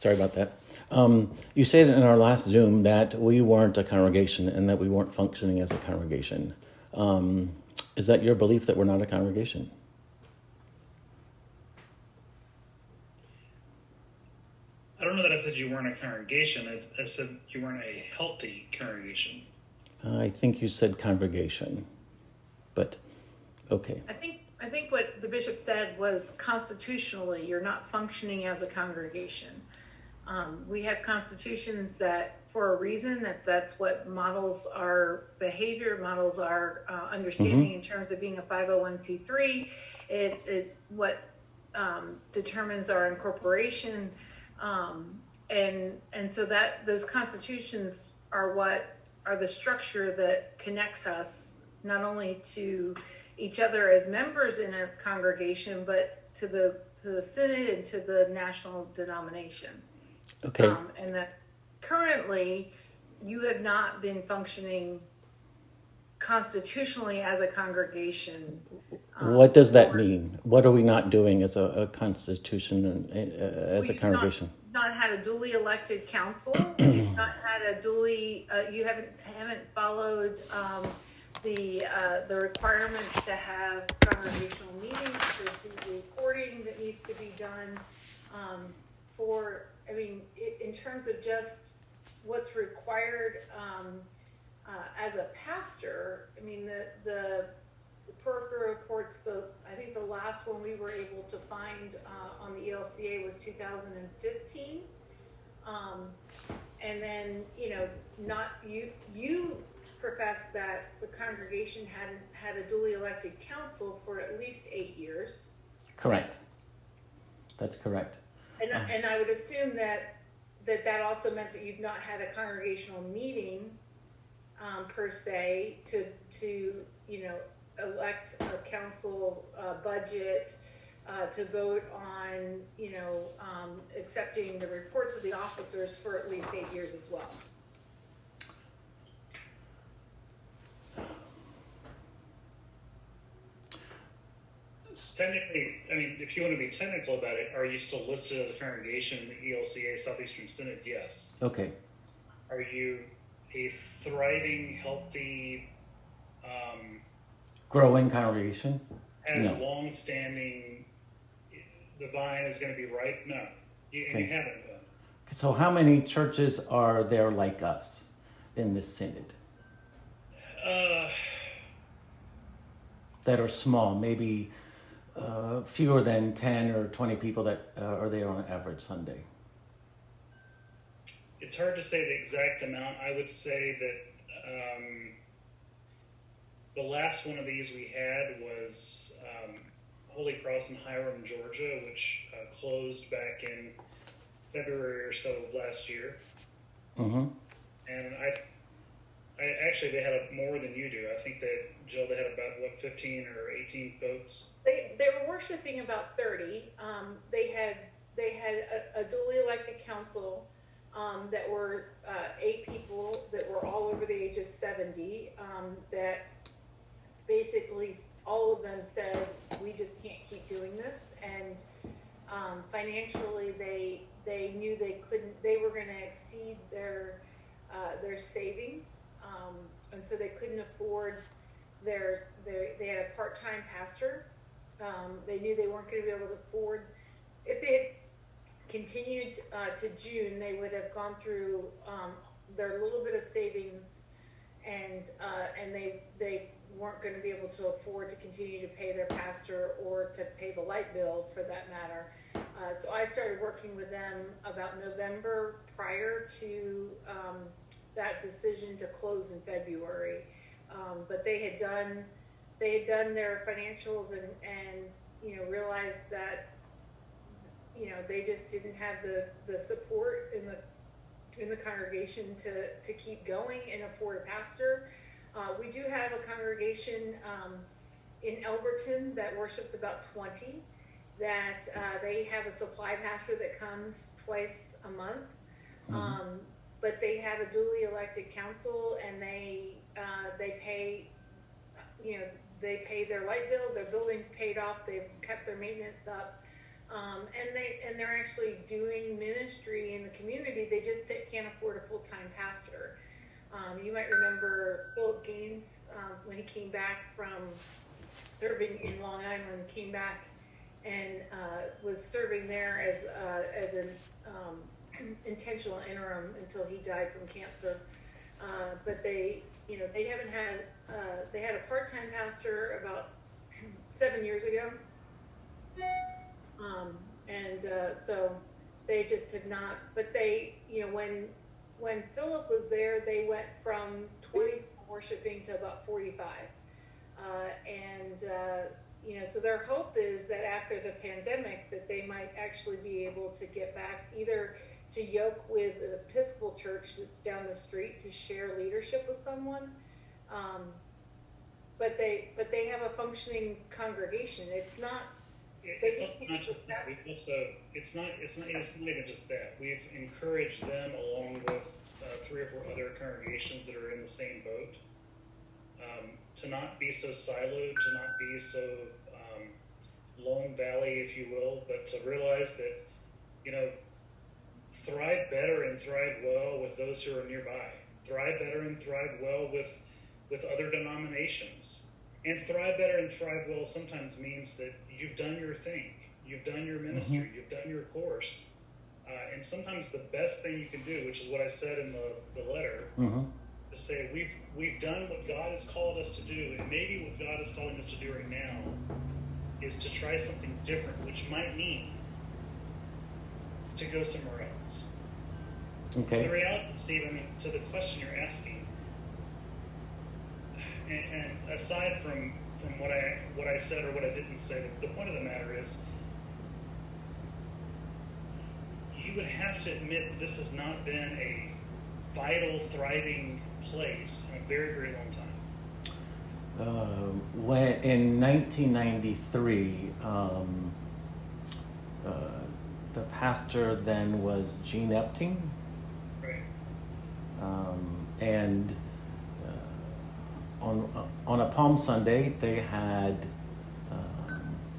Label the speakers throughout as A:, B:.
A: Sorry about that. You said in our last Zoom that we weren't a congregation and that we weren't functioning as a congregation. Is that your belief that we're not a congregation?
B: I don't know that I said you weren't a congregation. I said you weren't a healthy congregation.
A: I think you said congregation, but okay.
C: I think what the bishop said was constitutionally, you're not functioning as a congregation. We have constitutions that, for a reason, that's what models our behavior, models our understanding in terms of being a 501c3. What determines our incorporation, and so that those constitutions are what are the structure that connects us not only to each other as members in a congregation, but to the synod and to the national denomination.
A: Okay.
C: And that currently you have not been functioning constitutionally as a congregation.
A: What does that mean? What are we not doing as a constitution, as a congregation?
C: Not had a duly elected council. You've not had a duly. You haven't followed the requirements to have congregational meetings, to do the reporting that needs to be done. In terms of just what's required as a pastor, the parochial reports, I think the last one we were able to find on the ELCA was 2015. And then, not you profess that the congregation hadn't had a duly elected council for at least 8 years.
A: Correct. That's correct.
C: And I would assume that also meant that you've not had a congregational meeting per se to elect a council budget, to vote on accepting the reports of the officers for at least 8 years as well.
B: Technically, if you want to be technical about it, are you still listed as a congregation in the ELCA Southeastern Synod? Yes.
A: Okay.
B: Are you a thriving, healthy,
A: growing congregation?
B: as
A: No.
B: long-standing, the vine is going to be ripe? No. You haven't done.
A: So how many churches are there like us in this synod? That are small, maybe fewer than 10 or 20 people that are there on an average Sunday?
B: It's hard to say the exact amount. I would say that the last one of these we had was Holy Cross in Hiram, Georgia, which closed back in February or so of last year. Mm-hmm. And I actually, they had more than you do. I think that, Jill, they had about 15 or 18 folks.
C: They were worshiping about 30. They had a duly elected council that were 8 people that were all over the age of 70. That basically all of them said, we just can't keep doing this, and financially they knew they were going to exceed their savings, and so they couldn't afford they had a part-time pastor. They knew they weren't going to be able to afford, if they had continued to June, they would have gone through their little bit of savings, and they weren't going to be able to afford to continue to pay their pastor or to pay the light bill for that matter. So I started working with them about November, prior to that decision to close in February. But they had done their financials and realized that they just didn't have the support in the congregation to keep going and afford a pastor. We do have a congregation in Elberton that worships about 20. That they have a supply pastor that comes twice a month. Mm-hmm. But they have a duly elected council, and they pay their light bill, their building's paid off, they've kept their maintenance up. And they're actually doing ministry in the community. They just can't afford a full-time pastor. You might remember Philip Gaines, when he came back from serving in Long Island, came back and was serving there as an intentional interim until he died from cancer. But they haven't had, they had a part-time pastor about 7 years ago. So they just have not, but they, when Philip was there, they went from 20 worshiping to about 45. So their hope is that after the pandemic that they might actually be able to get back either to yoke with an Episcopal church that's down the street to share leadership with someone. But they have a functioning congregation. It's not
B: just that. It's not even just that. We've encouraged them along with 3 or 4 other congregations that are in the same boat to not be so siloed, to not be so Lone Valley, if you will, but to realize that thrive better and thrive well with those who are nearby. Thrive better and thrive well with other denominations. And thrive better and thrive well sometimes means that you've done your thing, you've done your ministry, you've done your course. And sometimes the best thing you can do, which is what I said in the letter, to say we've done what God has called us to do, and maybe what God is calling us to do right now is to try something different, which might mean to go somewhere else.
A: Okay.
B: The reality, Steve, to the question you're asking, and aside from what I said or what I didn't say, the point of the matter is you would have to admit that this has not been a vital, thriving place in a very, very long time.
A: When in 1993, the pastor then was Gene Epting,
B: Right.
A: and on a Palm Sunday they had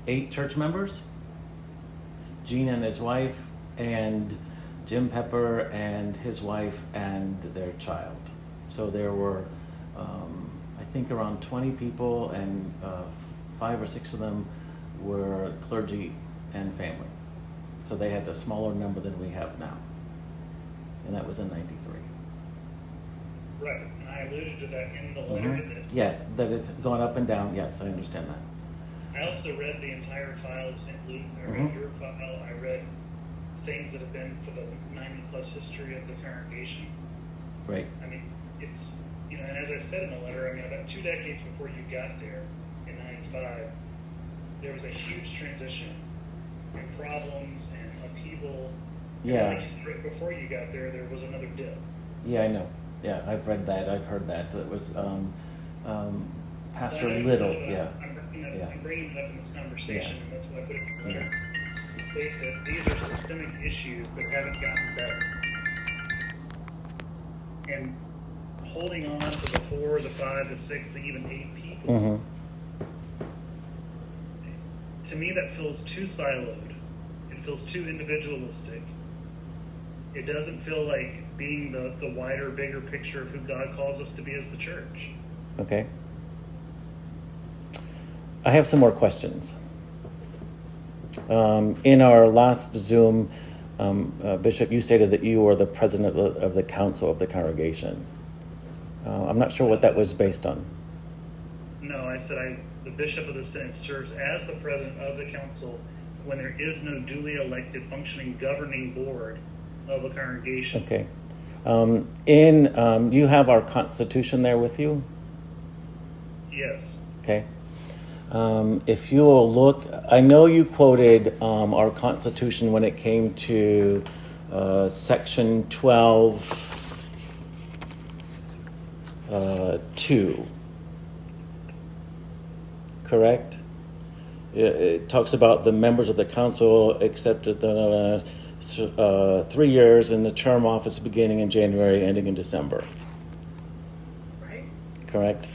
A: 8 church members, Gene and his wife, and Jim Pepper and his wife and their child. So there were, I think, around 20 people, and 5 or 6 of them were clergy and family. So they had a smaller number than we have now. And that was in 93.
B: Right. And I alluded to that in the letter.
A: Yes, that it's gone up and down. Yes, I understand that.
B: I also read the entire file of St. Luke. I read your file. I read things that have been for the 90-plus history of the congregation.
A: Right.
B: It's, and as I said in the letter, about 2 decades before you got there, in 95, there was a huge transition and problems and upheaval.
A: Yeah.
B: And like you said, right before you got there, there was another dip.
A: Yeah, I know. Yeah, I've read that. I've heard that. That was Pastor Little. Yeah.
B: I'm bringing it up in this conversation, and that's why I put it in the letter. That these are systemic issues that haven't gotten better. And holding on to the 4, the 5, the 6, the even 8 people, to me that feels too siloed. It feels too individualistic. It doesn't feel like being the wider, bigger picture of who God calls us to be as the church.
A: Okay. I have some more questions. In our last Zoom, Bishop, you stated that you were the president of the council of the congregation. I'm not sure what that was based on.
B: No, I said the bishop of the synod serves as the president of the council when there is no duly elected functioning governing board of a congregation.
A: Okay. You have our Constitution there with you?
B: Yes.
A: Okay. If you will look, I know you quoted our Constitution when it came to Section 12, 2. Correct? It talks about the members of the council accepted the 3 years in the term office beginning in January, ending in December.
C: Right.
A: Correct?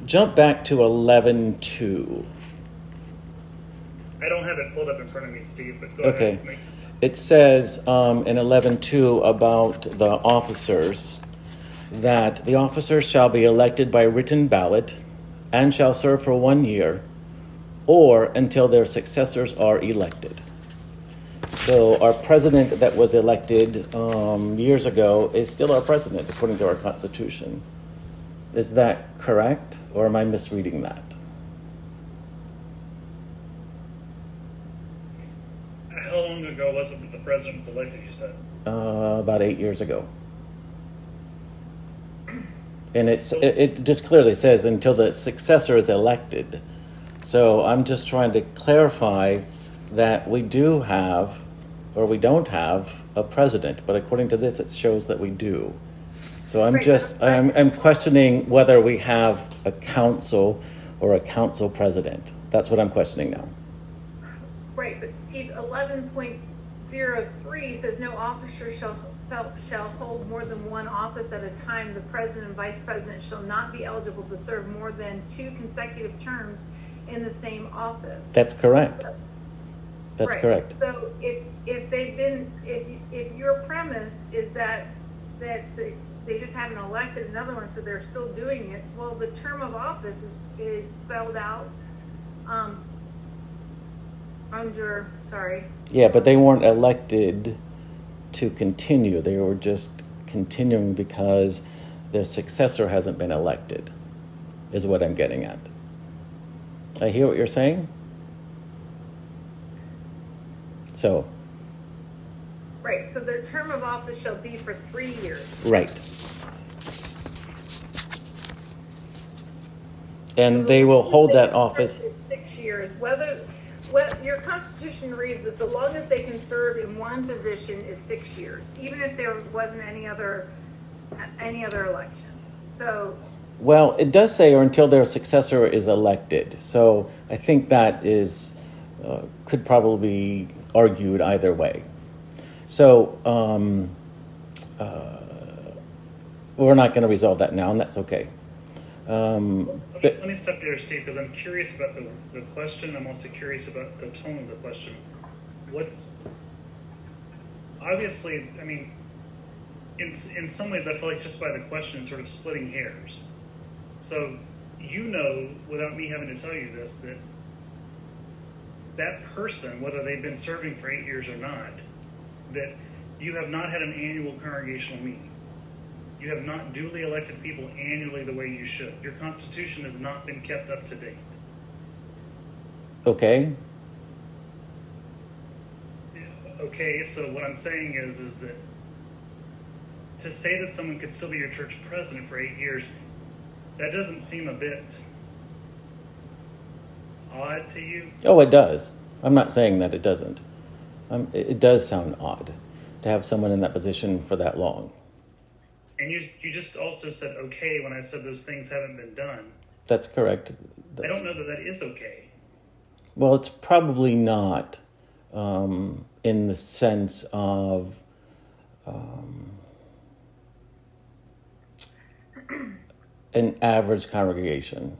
A: Jump back to 11:2.
B: I don't have it pulled up in front of me, Steve, but go
A: Okay.
B: ahead.
A: It says in 11.2 about the officers that the officers shall be elected by written ballot and shall serve for 1 year or until their successors are elected. So our president that was elected years ago is still our president according to our Constitution. Is that correct, or am I misreading that?
B: How long ago was it that the president was elected, you said?
A: About 8 years ago. And it just clearly says until the successor is elected. So I'm just trying to clarify that we do have, or we don't have, a president. But according to this, it shows that we do. So I'm questioning whether we have a council or a council president. That's what I'm questioning now.
C: Right, but Steve, 11.03 says no officer shall hold more than one office at a time. The president and vice president shall not be eligible to serve more than 2 consecutive terms in the same office.
A: That's correct. That's
C: right.
A: correct.
C: So if your premise is that they just haven't elected another one, so they're still doing it, well, the term of office is spelled out
A: Yeah, but they weren't elected to continue. They were just continuing because their successor hasn't been elected, is what I'm getting at. I hear what you're saying. So.
C: Right, so their term of office shall be for 3 years.
A: Right. And they will hold that office.
C: 6 years. Your Constitution reads that the longest they can serve in one position is 6 years, even if there wasn't any other election. So.
A: Well, it does say, or until their successor is elected. So I think that is could probably be argued either way. So we're not going to resolve that now, and that's okay.
B: Let me stop there, Steve, because I'm curious about the question. I'm also curious about the tone of the question. Obviously, I mean, in some ways, I feel like just by the question, it's sort of splitting hairs. So, without me having to tell you this, that person, whether they've been serving for 8 years or not, that you have not had an annual congregational meeting. You have not duly elected people annually the way you should. Your Constitution has not been kept up to date.
A: Okay.
B: Okay, so what I'm saying is that to say that someone could still be your church president for 8 years, that doesn't seem a bit odd to you?
A: Oh, it does. I'm not saying that it doesn't. It does sound odd to have someone in that position for that long.
B: And you just also said okay when I said those things haven't been done.
A: That's correct.
B: I don't know that is okay.
A: Well, it's probably not in the sense of an average congregation.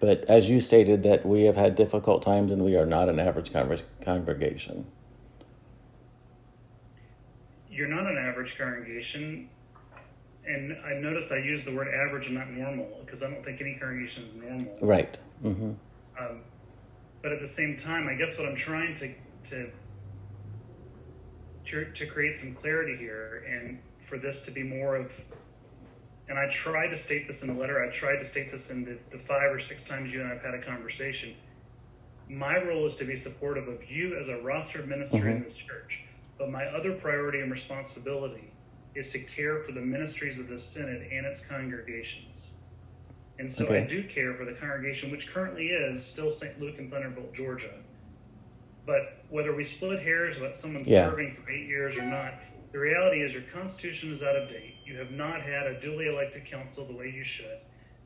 A: But as you stated that we have had difficult times and we are not an average congregation.
B: You're not an average congregation. And I noticed I used the word average and not normal because I don't think any congregation is normal.
A: Right. Mm-hmm.
B: But at the same time, I guess what I'm trying to create some clarity here, and for this to be more of, and I tried to state this in the letter, I tried to state this in the 5 or 6 times you and I have had a conversation. My role is to be supportive of you as a rostered minister in this church. But my other priority and responsibility is to care for the ministries of the synod and its congregations. And so I do care for the congregation, which currently is still St. Luke and Thunderbolt, Georgia. But whether we split hairs about someone serving for 8 years or not, the reality is your Constitution is out of date. You have not had a duly elected council the way you should.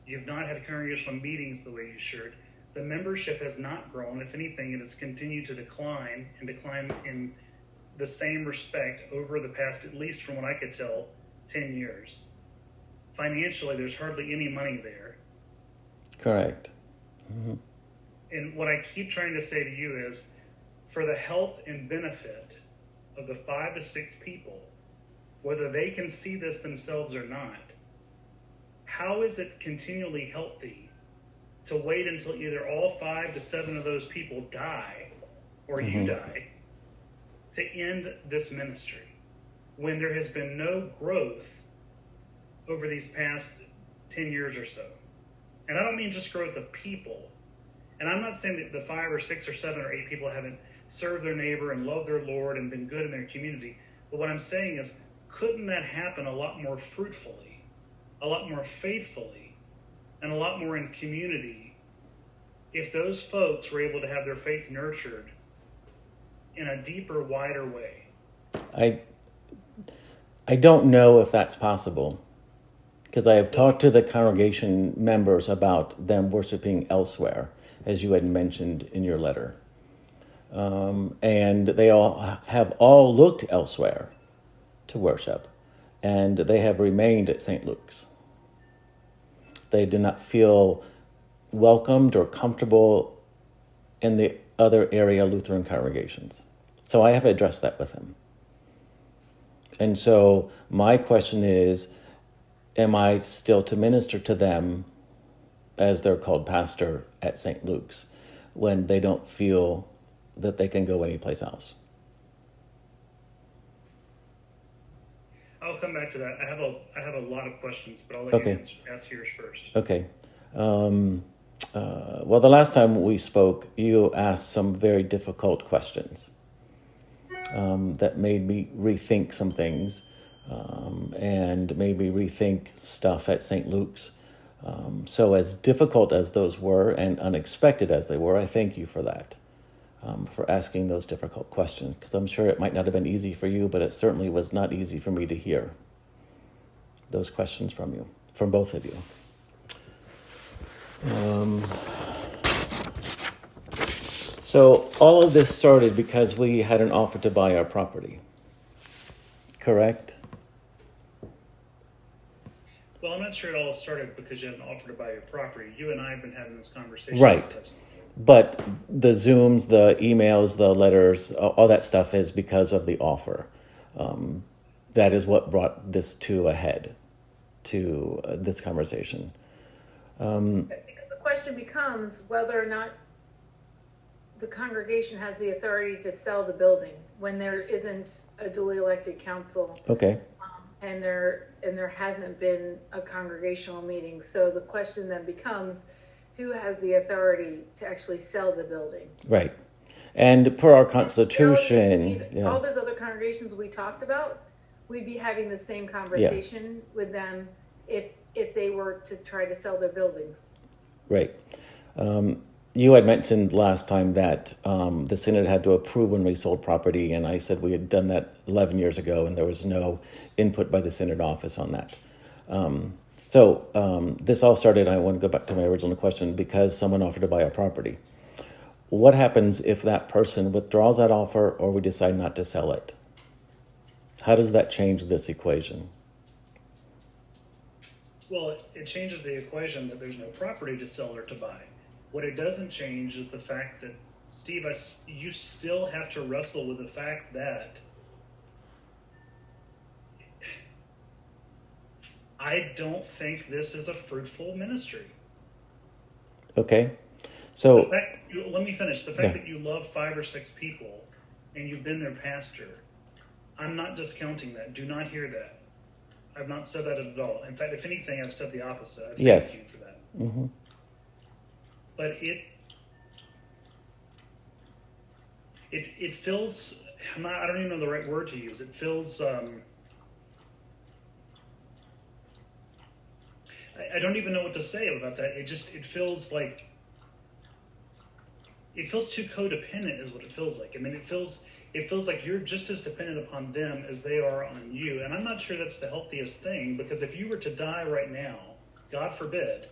B: You have not had congregational meetings the way you should. The membership has not grown. If anything, it has continued to decline in the same respect over the past, at least from what I could tell, 10 years. Financially, there's hardly any money there.
A: Correct. Mm-hmm.
B: And what I keep trying to say to you is, for the health and benefit of the 5 to 6 people, whether they can see this themselves or not, how is it continually healthy to wait until either all 5 to 7 of those people die or you die to end this ministry when there has been no growth over these past 10 years or so? And I don't mean just growth of people. And I'm not saying that the 5 or 6 or 7 or 8 people haven't served their neighbor and loved their Lord and been good in their community. But what I'm saying is, couldn't that happen a lot more fruitfully, a lot more faithfully, and a lot more in community if those folks were able to have their faith nurtured in a deeper, wider way?
A: I don't know if that's possible, because I have talked to the congregation members about them worshiping elsewhere, as you had mentioned in your letter. And they have all looked elsewhere to worship, and they have remained at St. Luke's. They do not feel welcomed or comfortable in the other area Lutheran congregations. So I have addressed that with him. And so my question is, am I still to minister to them as they're called pastor at St. Luke's when they don't feel that they can go anyplace else?
B: I'll come back to that. I have a lot of questions, but I'll let you ask yours first.
A: Okay. Well, the last time we spoke, you asked some very difficult questions that made me rethink some things and made me rethink stuff at St. Luke's. So as difficult as those were and unexpected as they were, I thank you for that, for asking those difficult questions, because I'm sure it might not have been easy for you, but it certainly was not easy for me to hear those questions from you, from both of you. So all of this started because we had an offer to buy our property, correct?
B: Well, I'm not sure it all started because you had an offer to buy your property. You and I have been having this conversation.
A: Right. But the Zooms, the emails, the letters, all that stuff is because of the offer. That is what brought this to a head, to this conversation.
C: Because the question becomes whether or not the congregation has the authority to sell the building when there isn't a duly elected council.
A: Okay.
C: And there hasn't been a congregational meeting. So the question then becomes, who has the authority to actually sell the building?
A: Right. And per our Constitution,
C: all those other congregations we talked about, we'd be having the same conversation with them if they were to try to sell their buildings.
A: Right. You had mentioned last time that the synod had to approve when we sold property, and I said we had done that 11 years ago, and there was no input by the synod office on that. So this all started, I want to go back to my original question, because someone offered to buy our property. What happens if that person withdraws that offer or we decide not to sell it? How does that change this equation?
B: Well, it changes the equation that there's no property to sell or to buy. What it doesn't change is the fact that, Steve, you still have to wrestle with the fact that I don't think this is a fruitful ministry.
A: Okay. So
B: let me finish. The fact that you love 5 or 6 people and you've been their pastor, I'm not discounting that. Do not hear that. I've not said that at all. In fact, if anything, I've said the opposite. I thank you for that.
A: Mm-hmm.
B: But it feels, I don't even know the right word to use. It feels, I don't even know what to say about that. It feels like, it feels too codependent is what it feels like. I mean, it feels like you're just as dependent upon them as they are on you. And I'm not sure that's the healthiest thing, because if you were to die right now, God forbid,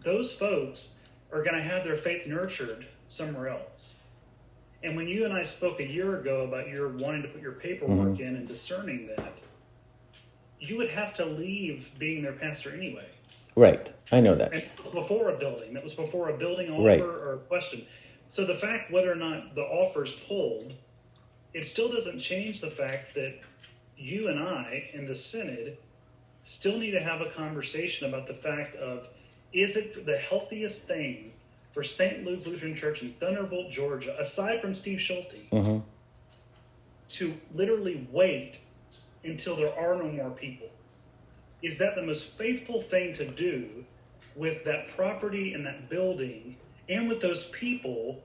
B: those folks are going to have their faith nurtured somewhere else. And when you and I spoke a year ago about your wanting to put your paperwork in and discerning that, you would have to leave being their pastor anyway.
A: Right. I know that.
B: And before a building, that was before a building offer
A: Right.
B: or a question. So the fact whether or not the offer's pulled, it still doesn't change the fact that you and I in the synod still need to have a conversation about the fact of, is it the healthiest thing for St. Luke Lutheran Church in Thunderbolt, Georgia, aside from Steve Schulte,
A: Mm-hmm.
B: to literally wait until there are no more people? Is that the most faithful thing to do with that property and that building and with those people?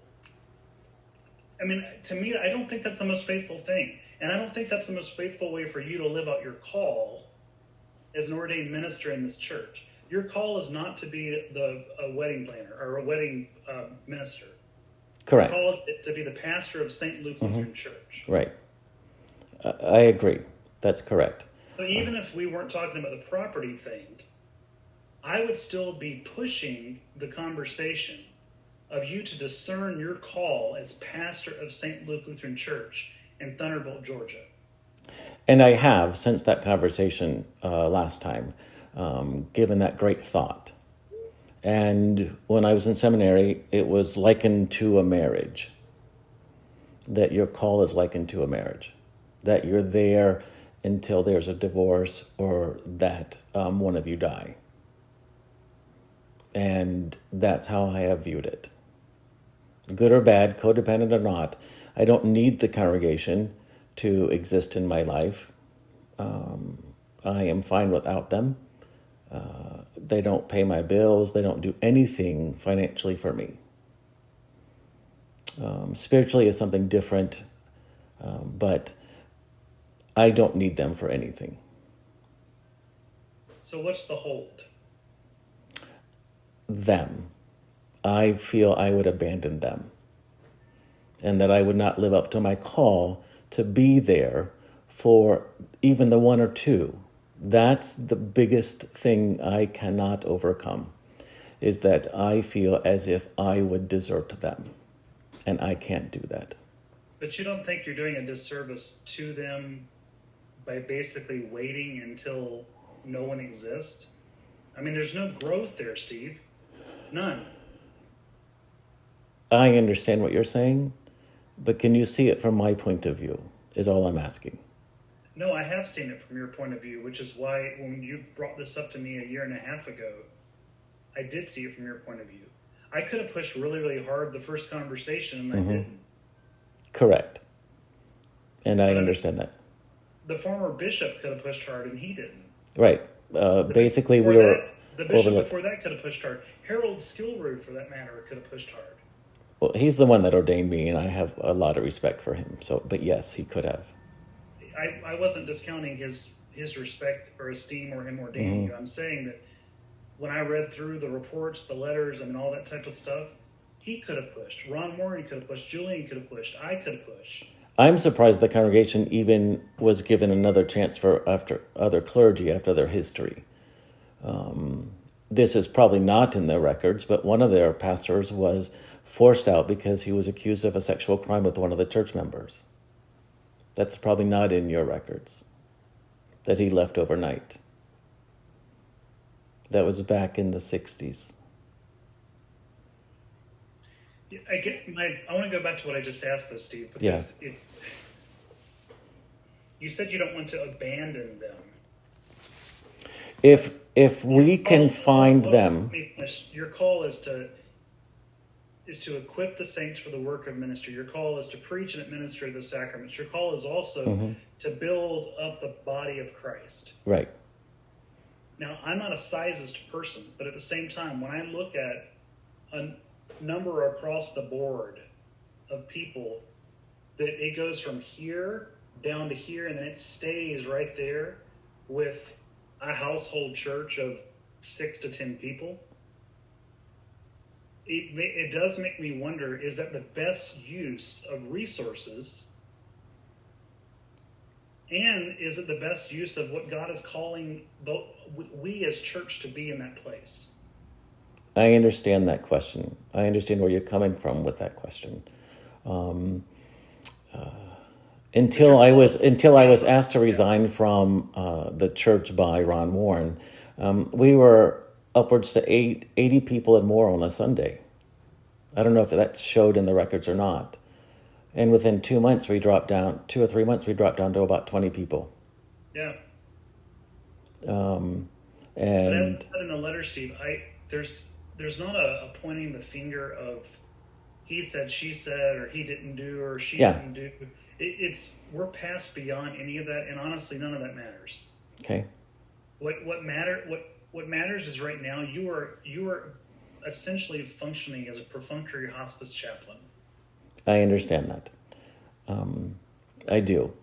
B: I mean, to me, I don't think that's the most faithful thing. And I don't think that's the most faithful way for you to live out your call as an ordained minister in this church. Your call is not to be a wedding planner or a wedding minister.
A: Correct.
B: Your call is to be the pastor of St. Luke Lutheran Church.
A: Right. I agree. That's correct.
B: So even if we weren't talking about the property thing, I would still be pushing the conversation of you to discern your call as pastor of St. Luke Lutheran Church in Thunderbolt, Georgia.
A: And I have, since that conversation last time, given that great thought. And when I was in seminary, it was likened to a marriage. That your call is likened to a marriage. That you're there until there's a divorce or that one of you die. And that's how I have viewed it. Good or bad, codependent or not, I don't need the congregation to exist in my life. I am fine without them. They don't pay my bills. They don't do anything financially for me. Spiritually is something different, but I don't need them for anything.
B: So what's the hold?
A: Them. I feel I would abandon them. And that I would not live up to my call to be there for even the one or two. That's the biggest thing I cannot overcome, is that I feel as if I would desert them. And I can't do that.
B: But you don't think you're doing a disservice to them by basically waiting until no one exists? I mean, there's no growth there, Steve. None.
A: I understand what you're saying, but can you see it from my point of view, is all I'm asking.
B: No, I have seen it from your point of view, which is why when you brought this up to me a year and a half ago, I did see it from your point of view. I could have pushed really, really hard the first conversation, and I didn't.
A: Correct. And I understand that.
B: The former bishop could have pushed hard, and he didn't.
A: Right. Basically, we were
B: the bishop
A: overlooked.
B: before that could have pushed hard. Harold Skillroot, for that matter, could have pushed hard.
A: Well, he's the one that ordained me, and I have a lot of respect for him. So, but yes, he could have.
B: I wasn't discounting his respect or esteem or him ordaining you. I'm saying that when I read through the reports, the letters, and all that type of stuff, he could have pushed. Ron Moran could have pushed. Julian could have pushed. I could have pushed.
A: I'm surprised the congregation even was given another chance for after other clergy after their history. This is probably not in their records, but one of their pastors was forced out because he was accused of a sexual crime with one of the church members. That's probably not in your records, that he left overnight. That was back in the 60s.
B: I want to go back to what I just asked, though, Steve, because you said you don't want to abandon them.
A: If we can find them,
B: your call is to equip the saints for the work of ministry. Your call is to preach and administer the sacraments. Your call is also to build up the body of Christ.
A: Right.
B: Now, I'm not a sizist person, but at the same time, when I look at a number across the board of people, that it goes from here down to here, and then it stays right there with a household church of 6 to 10 people. It does make me wonder, is that the best use of resources? And is it the best use of what God is calling we as church to be in that place?
A: I understand that question. I understand where you're coming from with that question. Until I was asked to resign from the church by Ron Warren, we were upwards to 80 people and more on a Sunday. I don't know if that showed in the records or not. And within 2 or 3 months, we dropped down to about 20 people.
B: Yeah.
A: And
B: But as I said in the letter, Steve, there's not a pointing the finger of he said, she said, or he didn't do, or she didn't do. We're past beyond any of that, and honestly, none of that matters.
A: Okay.
B: What matters is right now you are essentially functioning as a perfunctory hospice chaplain.
A: I understand that. I do.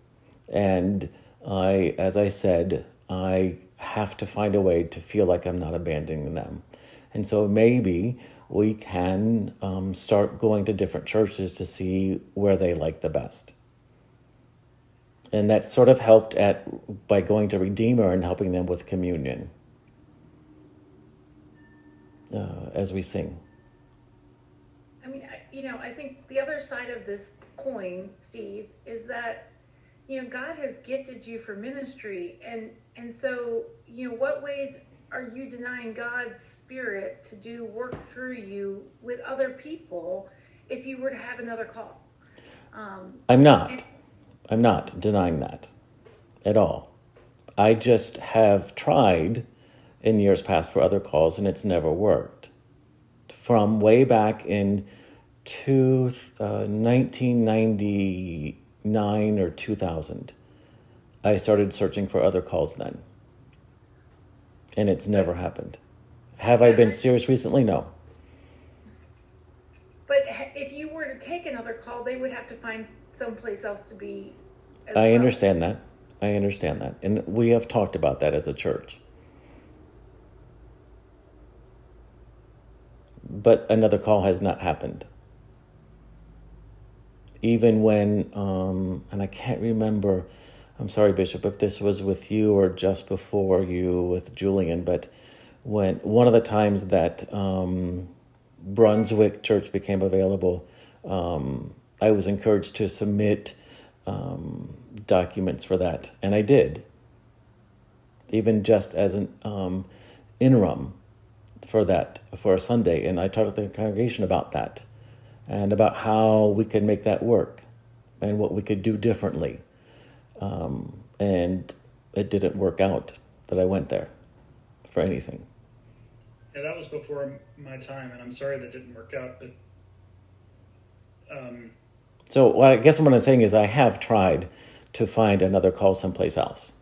A: And as I said, I have to find a way to feel like I'm not abandoning them. And so maybe we can start going to different churches to see where they like the best. And that sort of helped by going to Redeemer and helping them with communion as we sing.
C: I mean, I think the other side of this coin, Steve, is that, God has gifted you for ministry. And so, what ways are you denying God's Spirit to do work through you with other people if you were to have another call?
A: I'm not denying that at all. I just have tried in years past for other calls, and it's never worked. From way back in 1999 or 2000, I started searching for other calls then. And it's never happened. Have I been serious recently? No.
C: But if you were to take another call, they would have to find someplace else to be.
A: I understand that. And we have talked about that as a church. But another call has not happened. Even when, and I can't remember, I'm sorry, Bishop, if this was with you or just before you with Julian, but when one of the times that Brunswick Church became available, I was encouraged to submit documents for that, and I did, even just as an interim for a Sunday, and I talked to the congregation about that and about how we could make that work and what we could do differently. And it didn't work out that I went there for anything.
B: Yeah, that was before my time, and I'm sorry that didn't work out. But
A: so I guess what I'm saying is I have tried to find another call someplace else.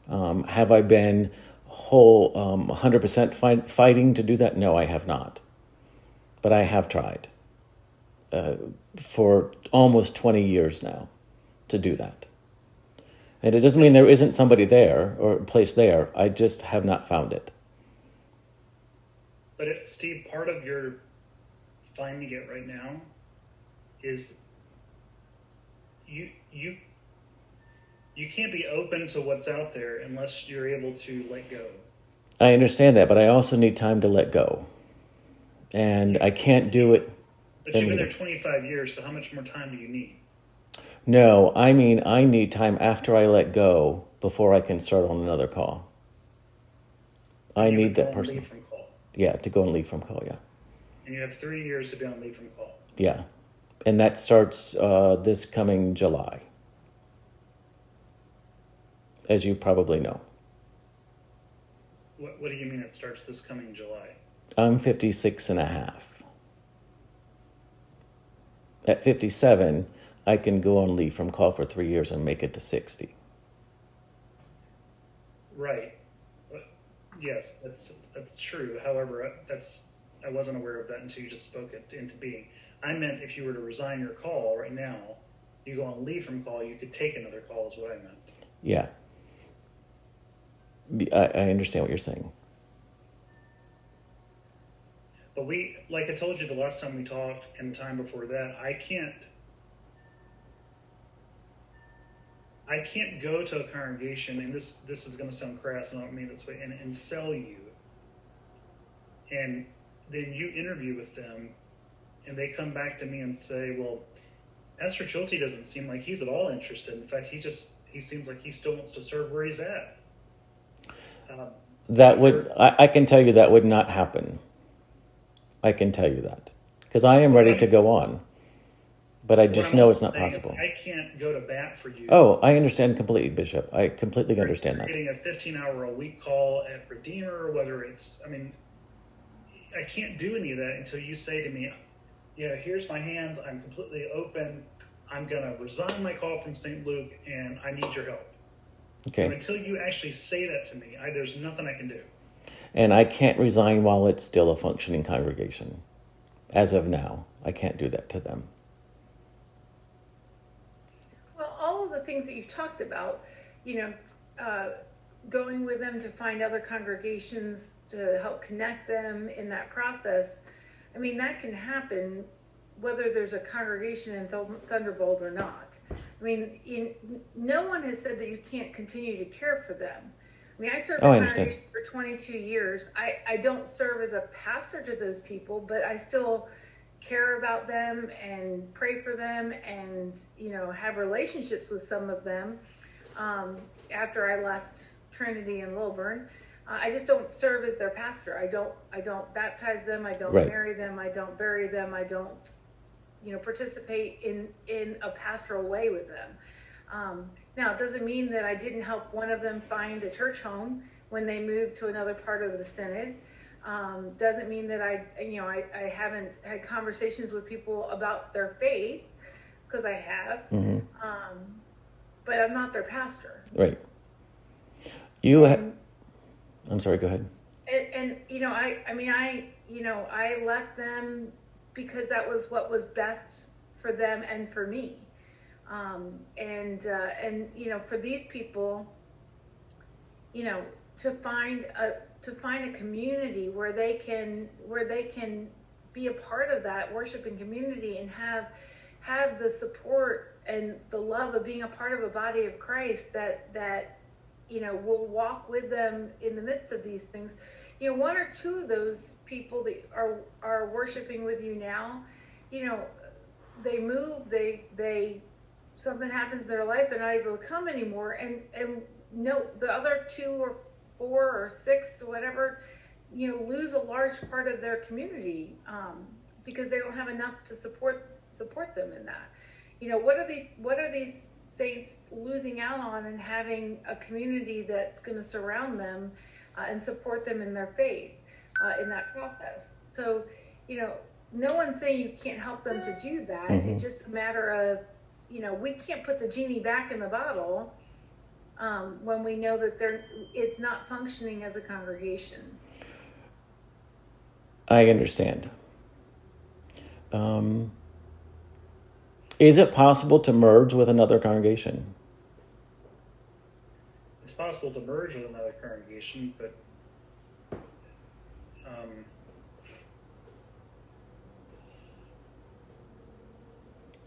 A: Have I been 100% fighting to do that? No, I have not. But I have tried for almost 20 years now to do that. And it doesn't mean there isn't somebody there or a place there. I just have not found it.
B: But Steve, part of your finding it right now is you can't be open to what's out there unless you're able to let go.
A: I understand that, but I also need time to let go. And I can't do it.
B: But you've been there 25 years, so how much more time do you need?
A: No, I mean, I need time after I let go before I can start on another call. I need that person.
B: Leave from call.
A: Yeah, to go and leave from call, yeah.
B: And you have 3 years to be on leave from call.
A: Yeah. And that starts this coming July, as you probably know.
B: What do you mean it starts this coming July?
A: I'm 56 and a half. At 57, I can go on leave from call for 3 years and make it to 60.
B: Right. Yes, that's true. However, I wasn't aware of that until you just spoke it into being. I meant if you were to resign your call right now, you go on leave from call, you could take another call is what I meant.
A: Yeah. I understand what you're saying.
B: But like I told you the last time we talked and the time before that, I can't go to a congregation, and this is going to sound crass, and I don't mean it this way, and sell you. And then you interview with them, and they come back to me and say, well, Pastor Schulte doesn't seem like he's at all interested. In fact, he seems like he still wants to serve where he's at.
A: I can tell you that would not happen. I can tell you that. Because I am ready to go on. But I just know it's not possible.
B: I can't go to bat for you.
A: Oh, I understand completely, Bishop. I completely understand that.
B: Getting a 15-hour-a-week call at Redeemer, whether it's, I can't do any of that until you say to me, here's my hands, I'm completely open, I'm going to resign my call from St. Luke, and I need your help.
A: Okay.
B: But until you actually say that to me, there's nothing I can do.
A: And I can't resign while it's still a functioning congregation. As of now, I can't do that to them.
C: Well, all of the things that you've talked about, going with them to find other congregations to help connect them in that process, that can happen whether there's a congregation in Thunderbolt or not. No one has said that you can't continue to care for them. I served in a congregation for 22 years. I don't serve as a pastor to those people, but I still care about them and pray for them and, have relationships with some of them. After I left Trinity and Lilburn, I just don't serve as their pastor. I don't baptize them. I don't marry them. I don't bury them. I don't, participate in a pastoral way with them. Now, it doesn't mean that I didn't help one of them find a church home when they moved to another part of the synod. Doesn't mean that I haven't had conversations with people about their faith, because I have. Mm-hmm. But I'm not their pastor.
A: Right. I'm sorry, go ahead.
C: And I left them because that was what was best for them and for me. For these people, to find a community where they can be a part of that worshiping community and have the support and the love of being a part of a body of Christ that will walk with them in the midst of these things. One or two of those people that are worshiping with you now, they move, they something happens in their life, they're not able to come anymore, and no, the other 2 or 4 or 6 or whatever, lose a large part of their community because they don't have enough to support them in that. What are these saints losing out on and having a community that's going to surround them and support them in their faith in that process? So, no one's saying you can't help them to do that. Mm-hmm. It's just a matter of, we can't put the genie back in the bottle when we know that it's not functioning as a congregation.
A: I understand. Is it possible to merge with another congregation?
B: It's possible to merge with another congregation, but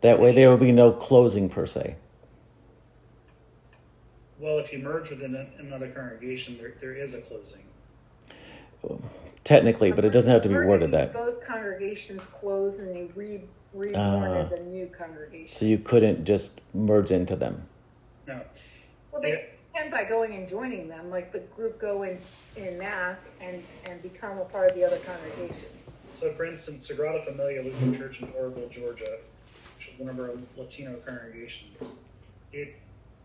A: that way there will be no closing per se.
B: Well, if you merge with another congregation, there is a closing.
A: Technically, but it doesn't have to be worded that.
C: Both congregations close and they reborn as a new congregation.
A: So you couldn't just merge into them?
B: No.
C: Well, they can by going and joining them, like the group go in mass and become a part of the other congregation.
B: So, for instance, Sagrada Familia Lutheran Church in Oroville, Georgia, which is one of our Latino congregations, it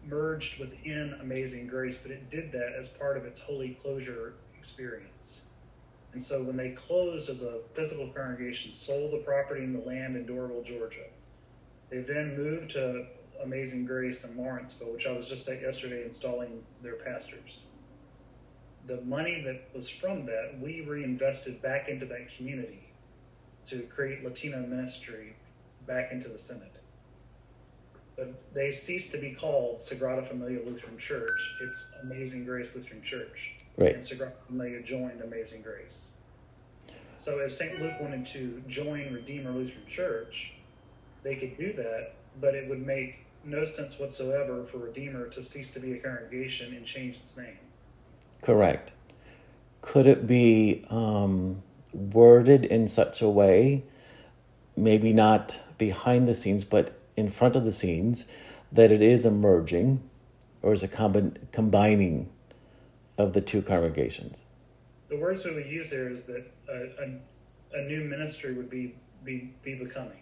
B: merged within Amazing Grace, but it did that as part of its holy closure experience. And so when they closed as a physical congregation, sold the property and the land in Dorville, Georgia, they then moved to Amazing Grace in Lawrenceville, which I was just at yesterday installing their pastors. The money that was from that, we reinvested back into that community to create Latino ministry back into the synod. But they ceased to be called Sagrada Familia Lutheran Church. It's Amazing Grace Lutheran Church.
A: Right.
B: And Sagrada Familia joined Amazing Grace. So if St. Luke wanted to join Redeemer Lutheran Church, they could do that, but it would make no sense whatsoever for Redeemer to cease to be a congregation and change its name.
A: Correct. Could it be worded in such a way, maybe not behind the scenes, but in front of the scenes, that it is a merging or is a combining of the two congregations?
B: The words we would use there is that a new ministry would be becoming.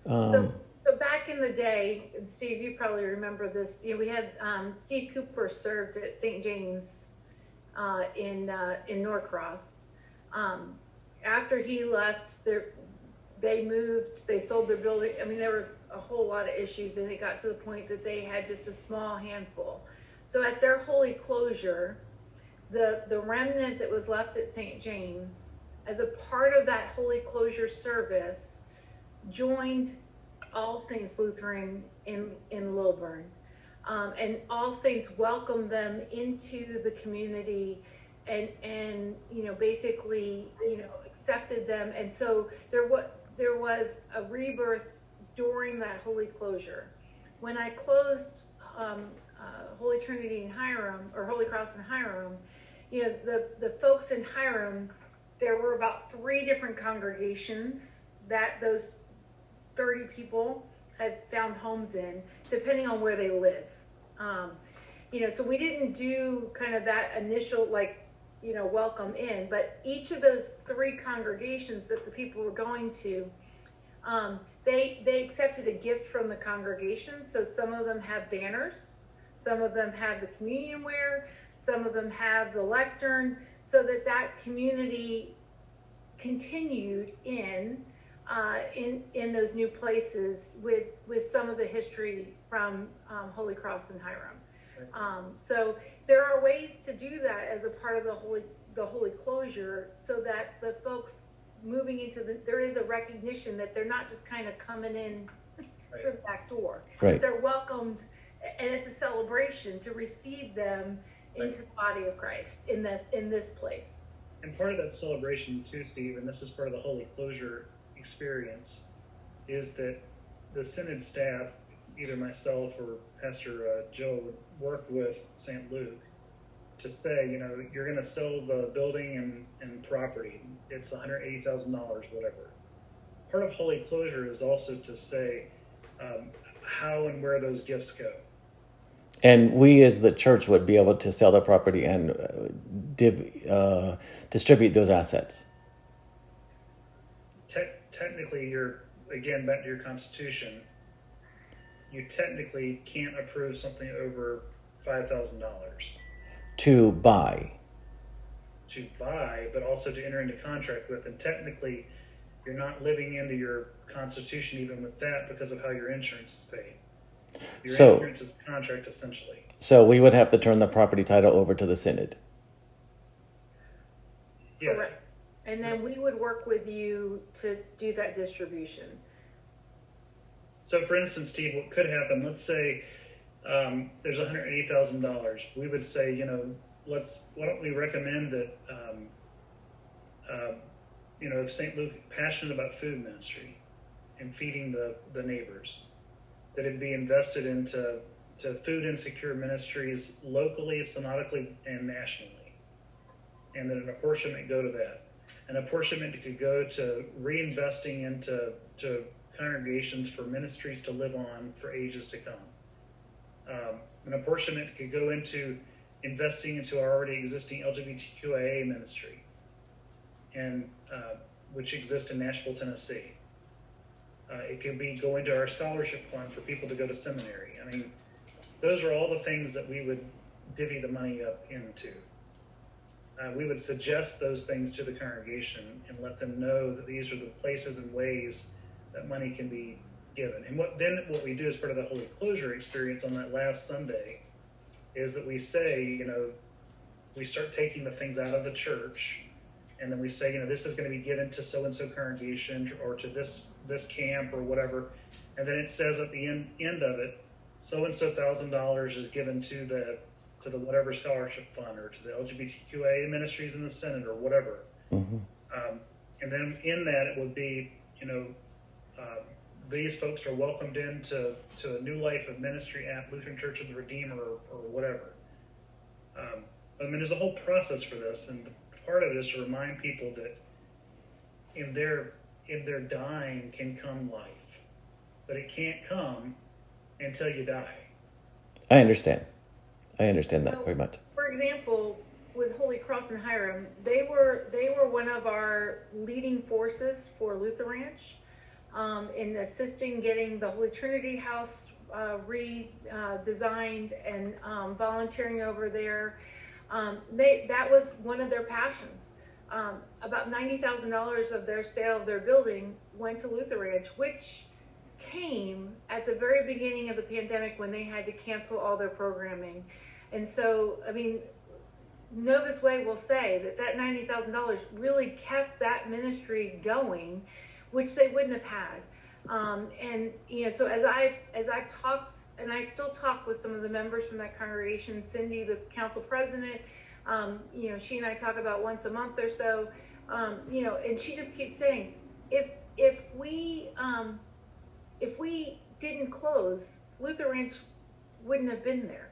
C: So back in the day, and Steve, you probably remember this. We had Steve Cooper served at St. James in Norcross. After he left, they moved. They sold their building. I mean, there was a whole lot of issues, and it got to the point that they had just a small handful. So at their holy closure, the remnant that was left at St. James, as a part of that holy closure service, joined All Saints Lutheran in Lilburn, and All Saints welcomed them into the community, and basically accepted them, and so there was a rebirth during that holy closure. When I closed Holy Trinity in Hiram, or Holy Cross in Hiram, the folks in Hiram, there were about 3 different congregations that those 30 people had found homes in, depending on where they live. So we didn't do kind of that initial, welcome in, but each of those 3 congregations that the people were going to, they accepted a gift from the congregation. So some of them have banners, some of them have the communion ware, some of them have the lectern, so that community continued in those new places with some of the history from Holy Cross and Hiram. So there are ways to do that as a part of the holy closure, so that the folks moving into there is a recognition that they're not just kind of coming in through the back door.
A: Right.
C: They're welcomed, and it's a celebration to receive them into the body of Christ in this place.
B: And part of that celebration too, Steve, and this is part of the holy closure experience, is that the synod staff, either myself or Pastor Joe, would work with St. Luke to say, you're going to sell the building and property. It's $180,000, whatever. Part of holy closure is also to say how and where those gifts go.
A: And we as the church would be able to sell the property and distribute those assets.
B: Technically, again, back to your constitution, you technically can't approve something over $5,000
A: To buy.
B: to buy, but also to enter into contract with. And technically, you're not living into your constitution even with that, because of how your insurance is paid. Your insurance is a contract, essentially.
A: So we would have to turn the property title over to the synod.
B: Yeah.
C: Correct. And then we would work with you to do that distribution.
B: So, for instance, Steve, what could happen? Let's say there's $180,000. We would say, why don't we recommend that, if St. Luke is passionate about food ministry and feeding the neighbors, that it be invested into food insecure ministries locally, synodically, and nationally, and that an apportionment go to that. An apportionment could go to reinvesting into congregations for ministries to live on for ages to come. An apportionment could go into investing into our already existing LGBTQIA ministry, and which exists in Nashville, Tennessee. It could be going to our scholarship fund for people to go to seminary. I mean, those are all the things that we would divvy the money up into. We would suggest those things to the congregation and let them know that these are the places and ways that money can be given. And what we do as part of the Holy Closure experience on that last Sunday is that we say, we start taking the things out of the church, and then we say, this is going to be given to so-and-so congregation or to this camp or whatever. And then it says at the end of it, so-and-so $1,000 is given to the whatever scholarship fund or to the LGBTQA ministries in the Senate or whatever.
A: Mm-hmm.
B: And then in that it would be, these folks are welcomed into a new life of ministry at Lutheran Church of the Redeemer or whatever. There's a whole process for this, and part of it is to remind people that in their dying can come life, but it can't come until you die.
A: I understand that very much.
C: For example, with Holy Cross and Hiram, they were one of our leading forces for Luther Ranch, in assisting getting the Holy Trinity House redesigned and volunteering over there. That was one of their passions. About $90,000 of their sale of their building went to Luther Ranch, which came at the very beginning of the pandemic when they had to cancel all their programming. And so, I mean, Novus Way will say that $90,000 really kept that ministry going, which they wouldn't have had. And you know, so as I've talked, and I still talk with some of the members from that congregation, Cindy, the council president, you know, she and I talk about once a month or so, you know, and she just keeps saying, if we didn't close, Luther Ranch wouldn't have been there,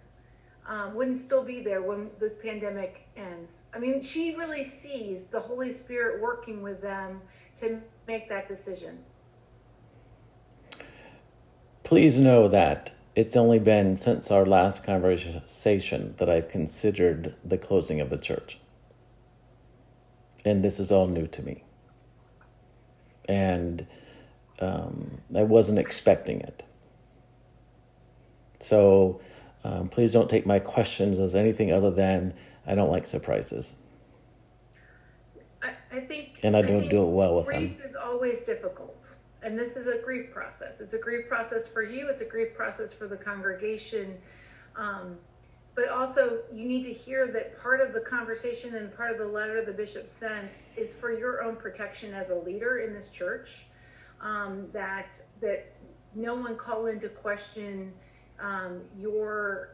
C: wouldn't still be there when this pandemic ends. I mean, she really sees the Holy Spirit working with them to make that decision.
A: Please know that it's only been since our last conversation that I've considered the closing of the church. And this is all new to me. And I wasn't expecting it. So please don't take my questions as anything other than I don't like surprises.
C: I think,
A: and I don't do it well with them.
C: Grief is always difficult. And this is a grief process. It's a grief process for you. It's a grief process for the congregation. But also, you need to hear that part of the conversation and part of the letter the bishop sent is for your own protection as a leader in this church. That no one call into question your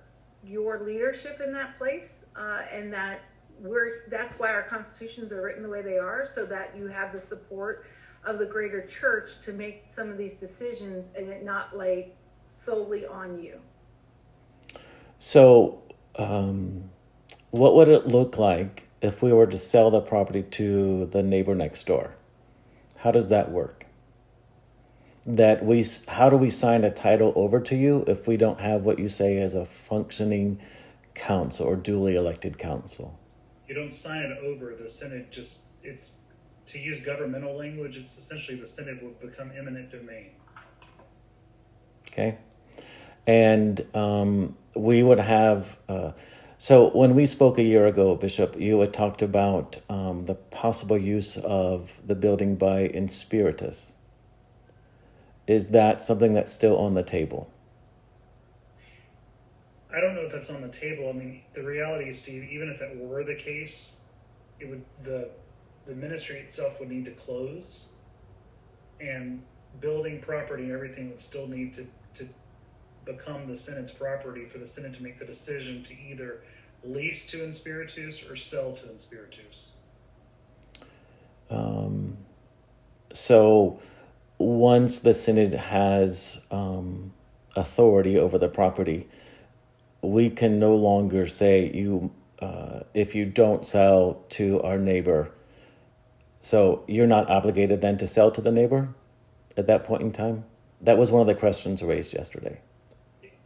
C: leadership in that place, and that's why our constitutions are written the way they are, so that you have the support of the greater church to make some of these decisions and it not lay solely on you.
A: So what would it look like if we were to sell the property to the neighbor next door? How does that work? How do we sign a title over to you if we don't have what you say is a functioning council or duly elected council?
B: You don't sign it over. The synod to use governmental language, it's essentially the synod would become eminent domain.
A: Okay. And we would have, so when we spoke a year ago, Bishop, you had talked about the possible use of the building by Inspiritus. Is that something that's still on the table?
B: I don't know if that's on the table. I mean, the reality is, Steve, even if that were the case, it would the ministry itself would need to close, and building property and everything would still need to become the synod's property for the synod to make the decision to either lease to Inspiritus or sell to Inspiritus.
A: So once the synod has authority over the property, we can no longer say if you don't sell to our neighbor. So you're not obligated then to sell to the neighbor at that point in time? That was one of the questions raised yesterday.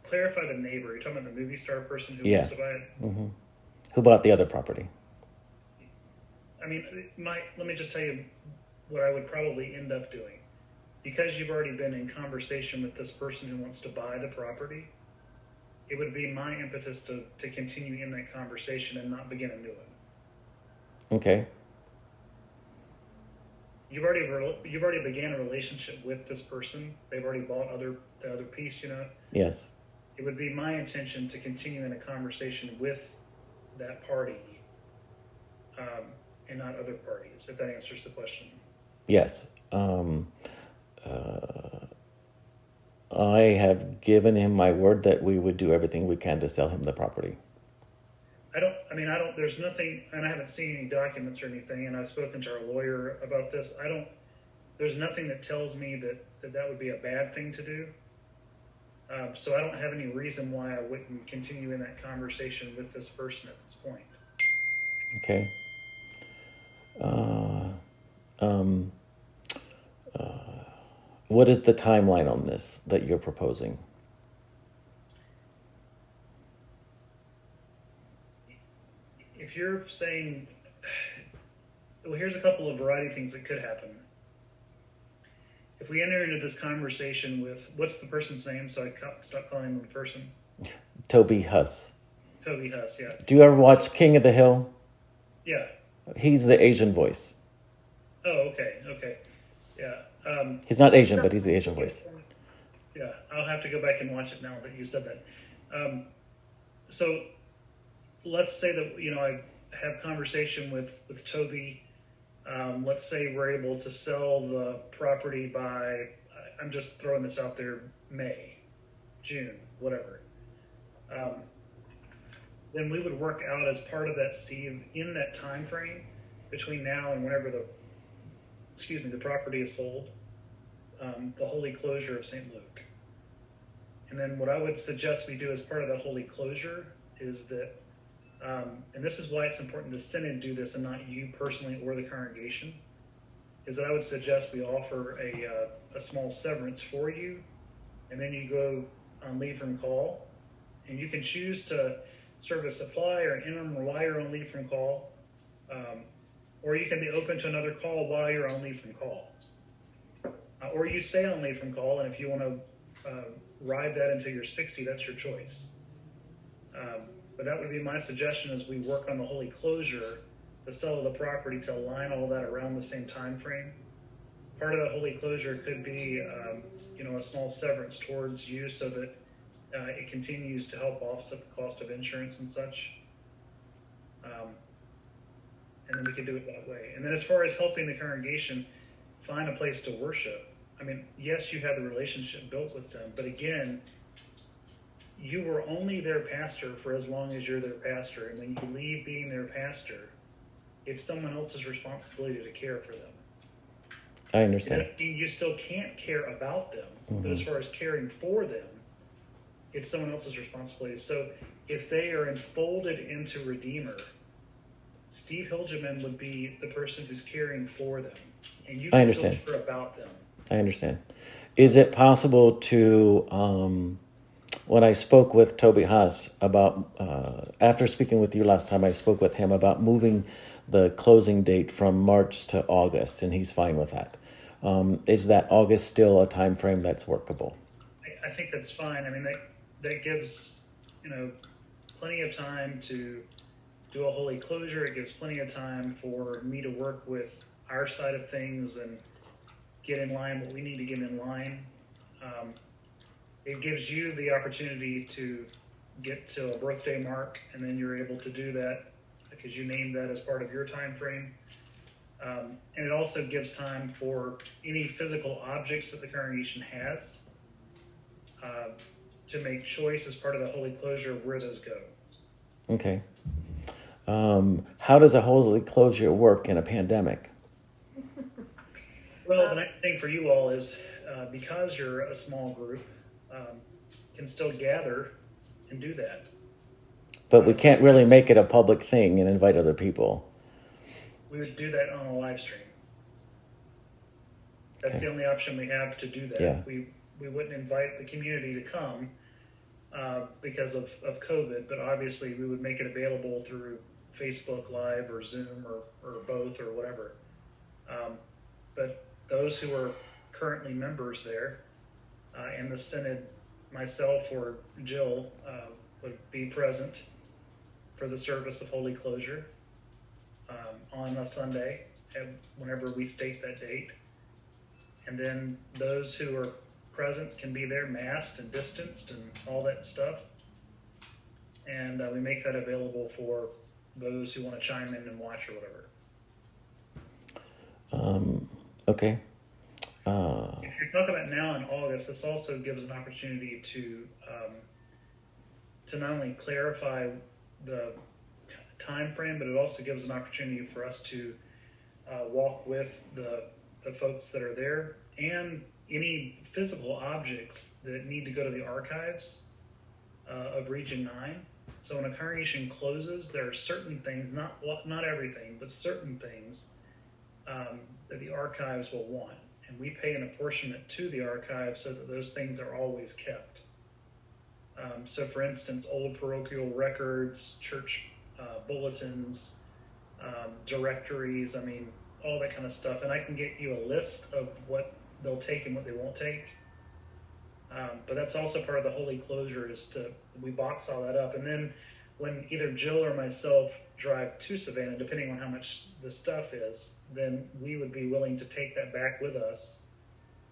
B: Clarify the neighbor. You're talking about the movie star person who
A: Yeah.
B: wants to buy it?
A: Mm-hmm. Who bought the other property?
B: I mean, let me just tell you what I would probably end up doing. Because you've already been in conversation with this person who wants to buy the property, it would be my impetus to continue in that conversation and not begin a new one.
A: Okay.
B: You've already began a relationship with this person. They've already bought the other piece, you know.
A: Yes.
B: It would be my intention to continue in a conversation with that party, and not other parties. If that answers the question.
A: Yes. I have given him my word that we would do everything we can to sell him the property.
B: There's nothing, and I haven't seen any documents or anything, and I've spoken to our lawyer about this. There's nothing that tells me that would be a bad thing to do. So I don't have any reason why I wouldn't continue in that conversation with this person at this point.
A: Okay. What is the timeline on this that you're proposing?
B: If you're saying, well, here's a couple of variety of things that could happen. If we enter into this conversation with, what's the person's name, so I stop calling them the person?
A: Toby Huss.
B: Toby Huss, yeah.
A: Do you ever watch King of the Hill?
B: Yeah.
A: He's the Asian voice.
B: Oh, okay. Yeah.
A: He's not Asian, but he's the Asian voice.
B: Yeah, I'll have to go back and watch it now that you said that. So let's say that, you know, I have conversation with Toby. Let's say we're able to sell the property by, I'm just throwing this out there, May, June, whatever. Then we would work out as part of that, Steve, in that time frame between now and whenever the property is sold, the holy closure of St. Luke. And then what I would suggest we do as part of that holy closure is that, and this is why it's important the synod do this and not you personally or the congregation, is that I would suggest we offer a small severance for you, and then you go on leave from call, and you can choose to serve a supply or an interim while you're on leave from call, or you can be open to another call while you're on leave from call. Or you stay on leave from call, and if you want to ride that until you're 60, that's your choice. But that would be my suggestion as we work on the holy closure, the sale of the property, to align all that around the same time frame. Part of that holy closure could be, a small severance towards you so that it continues to help offset the cost of insurance and such. And then we could do it that way. And then as far as helping the congregation find a place to worship, I mean, yes, you have the relationship built with them, but again, you were only their pastor for as long as you're their pastor. And when you leave being their pastor, it's someone else's responsibility to care for them.
A: I understand.
B: You still can't care about them, but as far as caring for them, it's someone else's responsibility. So if they are enfolded into Redeemer, Steve Hilgeman would be the person who's caring for them, and you can still care about them.
A: I understand. Is it possible to, when I spoke with Toby Haas about, after speaking with you last time, I spoke with him about moving the closing date from March to August, and he's fine with that. Is that August still a time frame that's workable?
B: I think that's fine. I mean, that gives, plenty of time to do a holy closure. It gives plenty of time for me to work with our side of things and get in line what we need to get in line. It gives you the opportunity to get to a birthday mark, and then you're able to do that because you named that as part of your time frame. And it also gives time for any physical objects that the congregation has to make choice as part of the holy closure of where those go.
A: Okay. How does a holy closure work in a pandemic?
B: Well, the nice thing for you all is because you're a small group, can still gather and do that.
A: But we can't really make it a public thing and invite other people.
B: We would do that on a live stream. That's
A: Okay.
B: the only option we have to do that.
A: Yeah.
B: We wouldn't invite the community to come because of COVID, but obviously we would make it available through Facebook Live or Zoom or both or whatever. But those who are currently members there and the synod, myself or Jill, would be present for the service of holy closure on a Sunday, whenever we state that date. And then those who are present can be there masked and distanced and all that stuff. And we make that available for those who want to chime in and watch or whatever.
A: Okay.
B: If you're talking about now in August, this also gives an opportunity to not only clarify the time frame, but it also gives an opportunity for us to walk with the folks that are there and any physical objects that need to go to the archives of Region 9. So when a congregation closes, there are certain things, not everything, but certain things that the archives will want. And we pay an apportionment to the archives so that those things are always kept. So for instance, old parochial records, church bulletins, directories, I mean, all that kind of stuff. And I can get you a list of what they'll take and what they won't take. But that's also part of the holy closure we box all that up. And then when either Jill or myself drive to Savannah, depending on how much the stuff is, then we would be willing to take that back with us,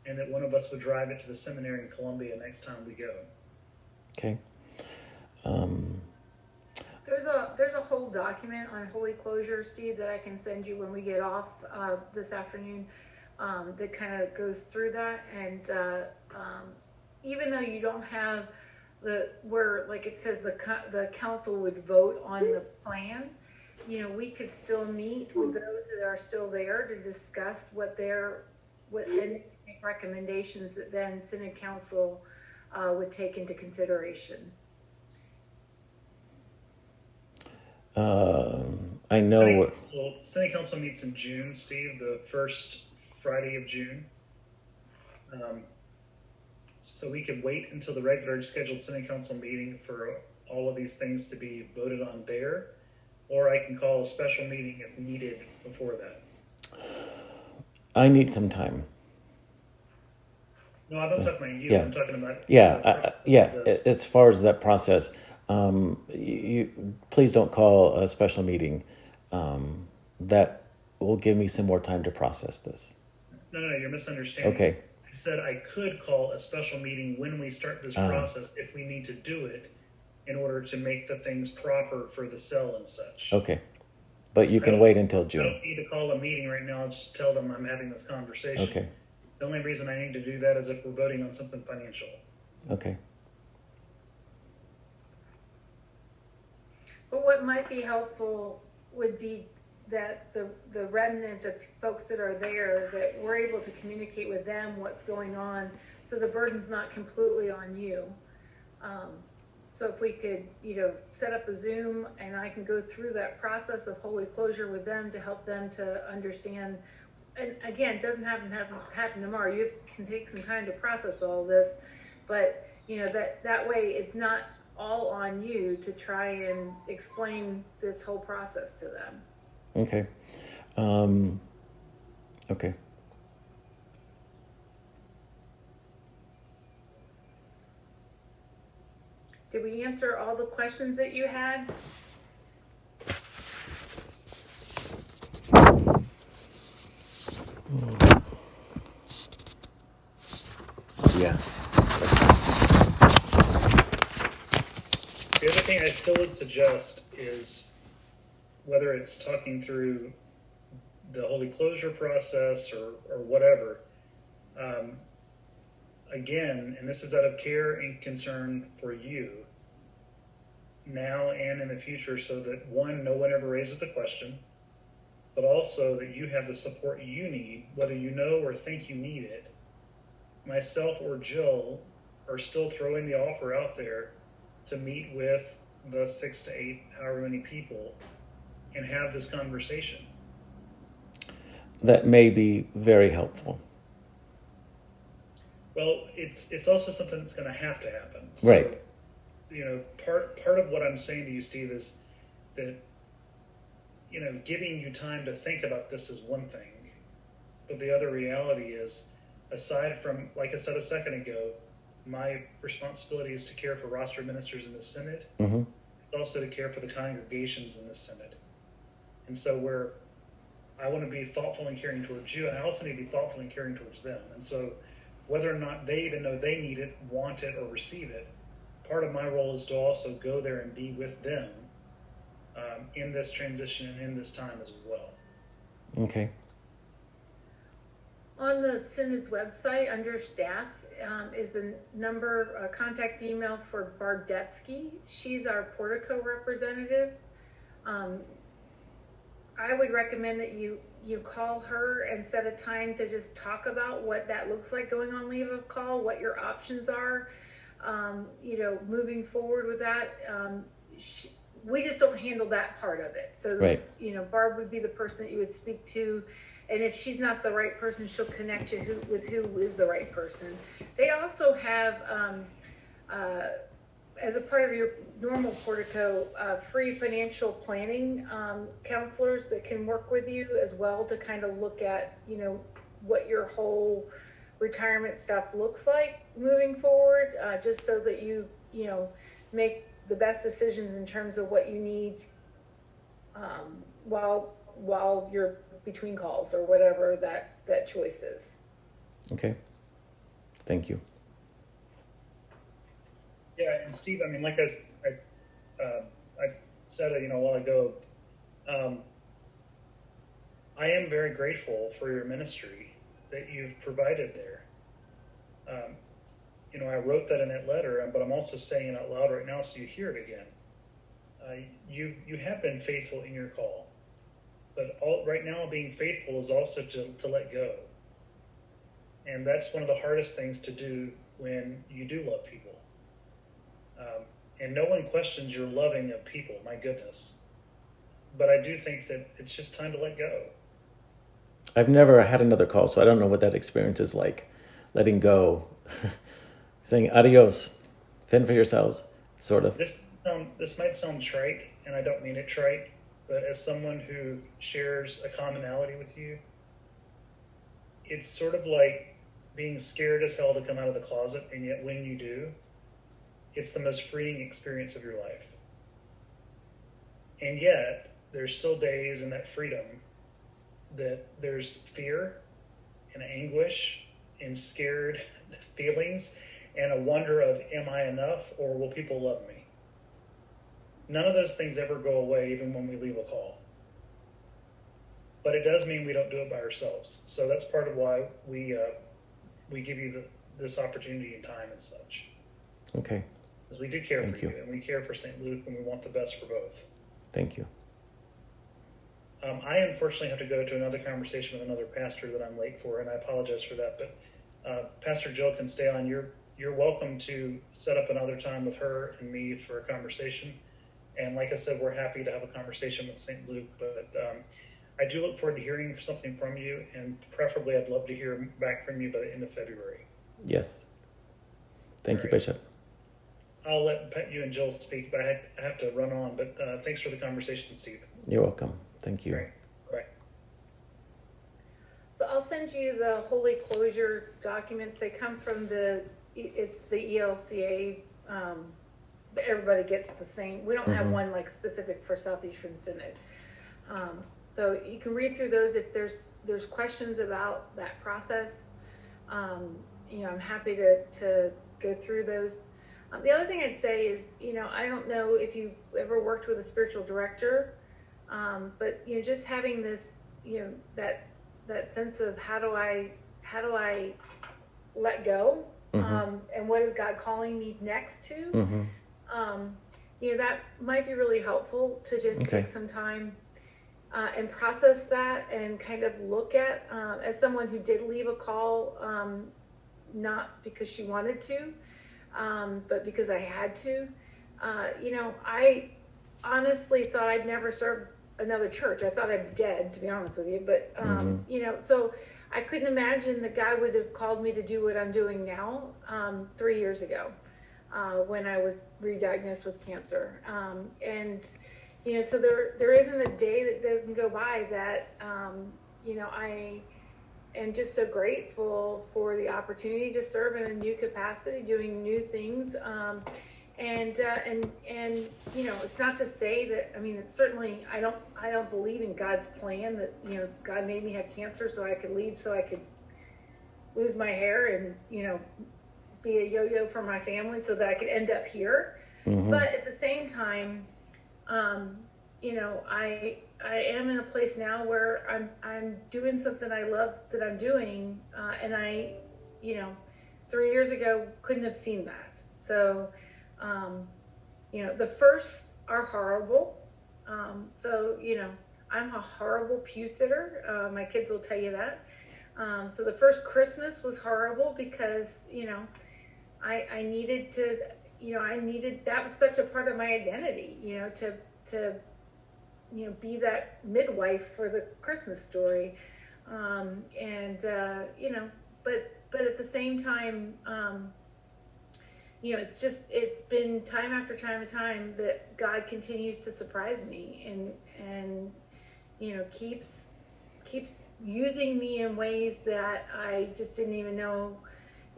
B: and that one of us would drive it to the seminary in Columbia next time we go.
A: Okay.
C: There's a whole document on holy closure, Steve, that I can send you when we get off this afternoon, that kind of goes through that. And even though you don't have where like it says the council would vote on the plan, we could still meet with those that are still there to discuss and make recommendations that then Synod Council would take into consideration.
A: I know.
B: Synod Council meets in June, Steve, the first Friday of June. So we could wait until the regular scheduled Synod Council meeting for all of these things to be voted on there, or I can call a special meeting if needed before that.
A: I need some time.
B: No, I'm not talking about you.
A: Yeah.
B: I'm talking about
A: As far as that process, you please don't call a special meeting. That will give me some more time to process this.
B: No, you're misunderstanding.
A: Okay.
B: I said I could call a special meeting when we start this process if we need to do it in order to make the things proper for the cell and such.
A: Okay. But you can wait until
B: I
A: June.
B: don't need to call a meeting right now and just tell them I'm having this conversation.
A: Okay.
B: The only reason I need to do that is if we're voting on something financial.
A: Okay.
C: But what might be helpful would be that the remnant of folks that are there, that we're able to communicate with them what's going on, so the burden's not completely on you. So if we could, set up a Zoom and I can go through that process of holy closure with them to help them to understand. And again, it doesn't happen tomorrow. You can take some time to process all this, but that way it's not all on you to try and explain this whole process to them.
A: Okay. Okay.
C: Did we answer all the questions that you had?
A: Yeah.
B: The other thing I still would suggest is, whether it's talking through the holy closure process or whatever, again, and this is out of care and concern for you now and in the future, so that one, no one ever raises the question, but also that you have the support you need, whether you know or think you need it. Myself or Jill are still throwing the offer out there to meet with the 6 to 8, however many people, and have this conversation.
A: That may be very helpful.
B: Well, it's also something that's going to happen. So,
A: Right.
B: Part of what I'm saying to you, Steve, is that, giving you time to think about this is one thing, but the other reality is, aside from, like I said a second ago, my responsibility is to care for roster ministers in the synod,
A: Mm-hmm.
B: also to care for the congregations in the synod. And so where I want to be thoughtful and caring towards you, and I also need to be thoughtful and caring towards them. And so whether or not they even know they need it, want it, or receive it, part of my role is to also go there and be with them in this transition and in this time as well.
A: Okay.
C: On the Synod's website, under staff, is the number, contact email for Bardevsky. She's our Portico representative. I would recommend that you call her and set a time to just talk about what that looks like going on leave of call, what your options are, moving forward with that. We just don't handle that part of it. So,
A: Right.
C: Barb would be the person that you would speak to. And if she's not the right person, she'll connect you with who is the right person. They also have as a part of your normal portico, free financial planning counselors that can work with you as well to kind of look at, what your whole retirement stuff looks like moving forward, just so that you make the best decisions in terms of what you need while you're between calls or whatever that choice is.
A: Okay. Thank you.
B: Yeah, and Steve, I mean, like I said a while ago, I am very grateful for your ministry that you've provided there. I wrote that in that letter, but I'm also saying it out loud right now so you hear it again. You have been faithful in your call, but right now being faithful is also to let go. And that's one of the hardest things to do when you do love people. And no one questions your loving of people, my goodness. But I do think that it's just time to let go.
A: I've never had another call, so I don't know what that experience is like. Letting go, saying adios, fend for yourselves, sort of.
B: This might sound trite, and I don't mean it trite, but as someone who shares a commonality with you, it's sort of like being scared as hell to come out of the closet, and yet when you do, it's the most freeing experience of your life. And yet, there's still days in that freedom that there's fear and anguish and scared feelings and a wonder of, am I enough or will people love me? None of those things ever go away even when we leave a call. But it does mean we don't do it by ourselves. So that's part of why we give you this opportunity and time and such.
A: Okay.
B: Because we do care
A: Thank
B: for
A: you.
B: you, and we care for St. Luke, and we want the best for both.
A: Thank you.
B: I unfortunately have to go to another conversation with another pastor that I'm late for, and I apologize for that. But Pastor Jill can stay on. You're welcome to set up another time with her and me for a conversation. And like I said, we're happy to have a conversation with St. Luke. But I do look forward to hearing something from you, and preferably I'd love to hear back from you by the end of February.
A: Yes. Thank you, Bishop.
B: I'll let you and Jill speak, but I have to run on. But thanks for the conversation, Steve.
A: You're welcome. Thank you.
B: Great. Bye.
C: So I'll send you the holy closure documents. They come from it's the ELCA. Everybody gets the same. We don't have one like specific for Southeastern Synod. So you can read through those if there's questions about that process. I'm happy to go through those. The other thing I'd say is, I don't know if you've ever worked with a spiritual director, but just having this, that sense of how do I let go, and what is God calling me next to? That might be really helpful to just take some time and process that and kind of look at, as someone who did leave a call, not because she wanted to, but because I had to. I honestly thought I'd never serve another church. I thought I'd be dead, to be honest with you. But, so I couldn't imagine that God would have called me to do what I'm doing now 3 years ago when I was re-diagnosed with cancer. So there isn't a day that doesn't go by that, I am just so grateful for the opportunity to serve in a new capacity, doing new things. It's not to say that, it's certainly, I don't believe in God's plan that, God made me have cancer so I could lead, so I could lose my hair and, be a yo-yo for my family so that I could end up here. But at the same time, I am in a place now where I'm doing something I love that I'm doing, and I, 3 years ago couldn't have seen that. So, the firsts are horrible. I'm a horrible pew sitter. My kids will tell you that. So the first Christmas was horrible because, I needed to, that was such a part of my identity, to be that midwife for the Christmas story. But at the same time, it's been time after time and time that God continues to surprise me and keeps using me in ways that I just didn't even know,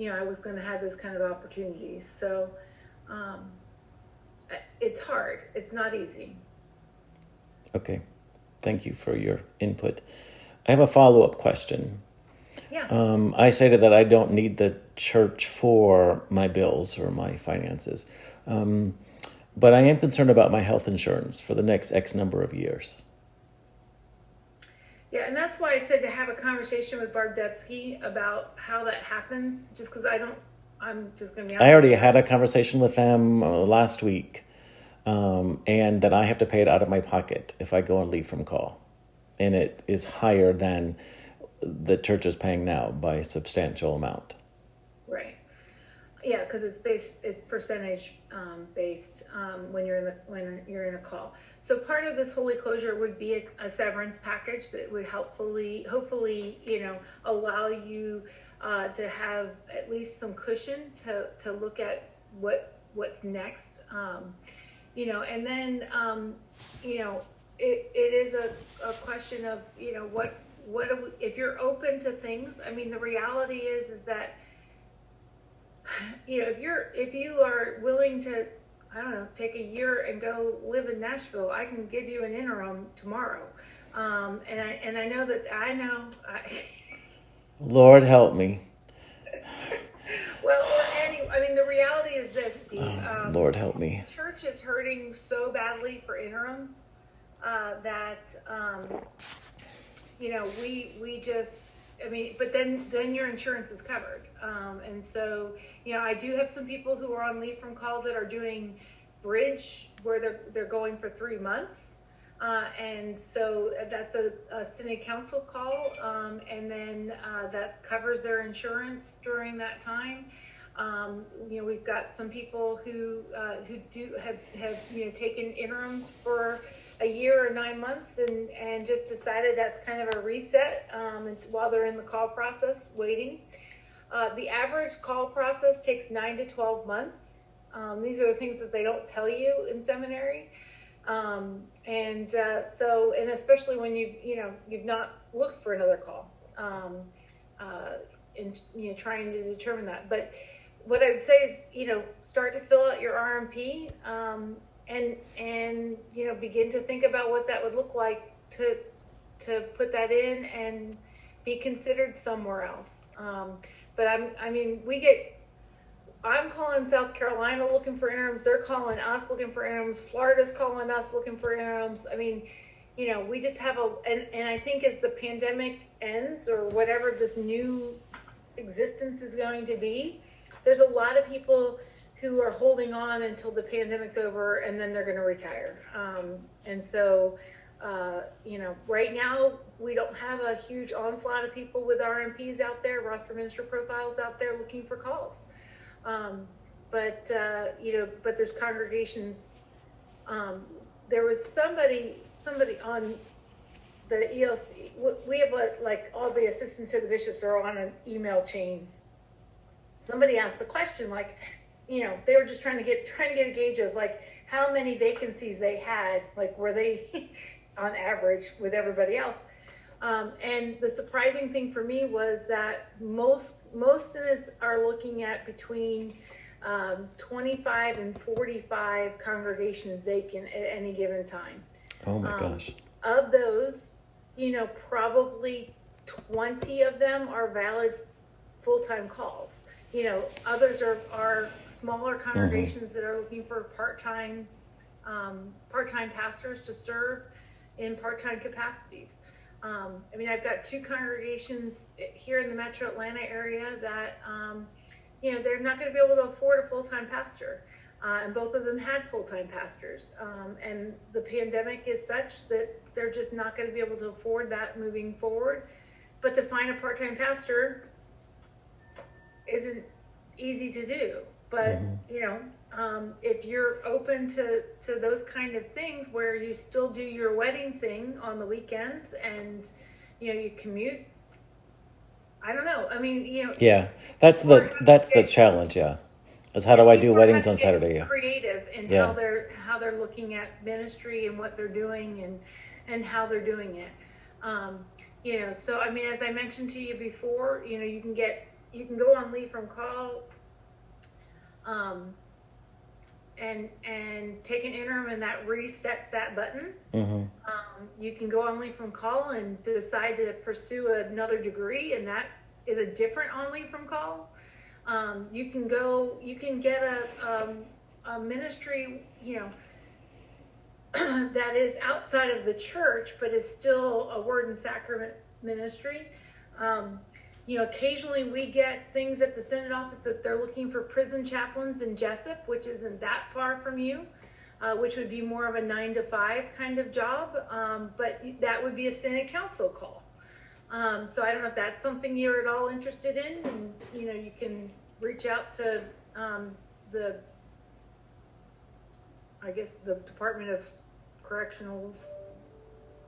C: I was going to have those kind of opportunities. So it's hard. It's not easy.
A: Okay. Thank you for your input. I have a follow-up question.
C: Yeah.
A: I stated that I don't need the church for my bills or my finances. But I am concerned about my health insurance for the next X number of years.
C: Yeah, and that's why I said to have a conversation with Barb Debsky about how that happens, just because I'm just going to be honest.
A: I already had a conversation with them last week, and that I have to pay it out of my pocket if I go on leave from call. And it is higher than the church is paying now by a substantial amount.
C: Right. Yeah, because it's percentage based when you're in a call. So part of this holy closure would be a severance package that would hopefully allow you to have at least some cushion to look at what's next. And then it is a question of what if you're open to things. I mean, the reality is that if you are willing to, I don't know, take a year and go live in Nashville, I can give you an interim tomorrow. And I know that
A: Lord help me.
C: Well, the reality is this, Steve.
A: Lord help me.
C: Church is hurting so badly for interims that we just. But then your insurance is covered. And so, I do have some people who are on leave from call that are doing bridge where they're going for 3 months. And so that's a synod council call. And then that covers their insurance during that time. We've got some people who have taken interims for a year or 9 months and just decided that's kind of a reset while they're in the call process waiting. The average call process takes 9 to 12 months. These are the things that they don't tell you in seminary. And especially when you've not looked for another call and trying to determine that. But what I would say is, start to fill out your RMP and begin to think about what that would look like to put that in and be considered somewhere else. But I'm calling South Carolina looking for interims. They're calling us looking for interims. Florida's calling us looking for interims. We just have and I think as the pandemic ends or whatever this new existence is going to be, there's a lot of people who are holding on until the pandemic's over and then they're going to retire. And so, right now we don't have a huge onslaught of people with RMPs out there, roster minister profiles out there looking for calls. But there's congregations. There was somebody on the ELC. We have all the assistants to the bishops are on an email chain. Somebody asked the question, they were just trying to get a gauge of how many vacancies they had, were they on average with everybody else. And the surprising thing for me was that most synods are looking at between 25 and 45 congregations vacant at any given time.
A: Oh my gosh.
C: Of those, probably 20 of them are valid full-time calls. Others are smaller congregations that are looking for part-time pastors to serve in part-time capacities. I've got 2 congregations here in the Metro Atlanta area that, they're not going to be able to afford a full-time pastor. And both of them had full-time pastors. And the pandemic is such that they're just not going to be able to afford that moving forward. But to find a part-time pastor isn't easy to do. But, if you're open to those kind of things where you still do your wedding thing on the weekends and, you commute, I don't know.
A: Yeah, that's the challenge. Yeah. Because how do I do
C: people are
A: weddings
C: having
A: on
C: to get
A: Saturday? Yeah.
C: creative in
A: Yeah.
C: how they're looking at ministry and what they're doing and how they're doing it. So I mean, as I mentioned to you before, you can go on leave from call, and take an interim, and that resets that button.
A: Mm-hmm.
C: You can go on leave from call and decide to pursue another degree, and that is a different on leave from call. You can get a ministry, that is outside of the church, but is still a Word and Sacrament ministry. Occasionally we get things at the synod office that they're looking for prison chaplains in Jessup, which isn't that far from you, which would be more of a 9 to 5 kind of job. But that would be a synod council call. So I don't know if that's something you're at all interested in, and you can reach out to the Department of Correctionals.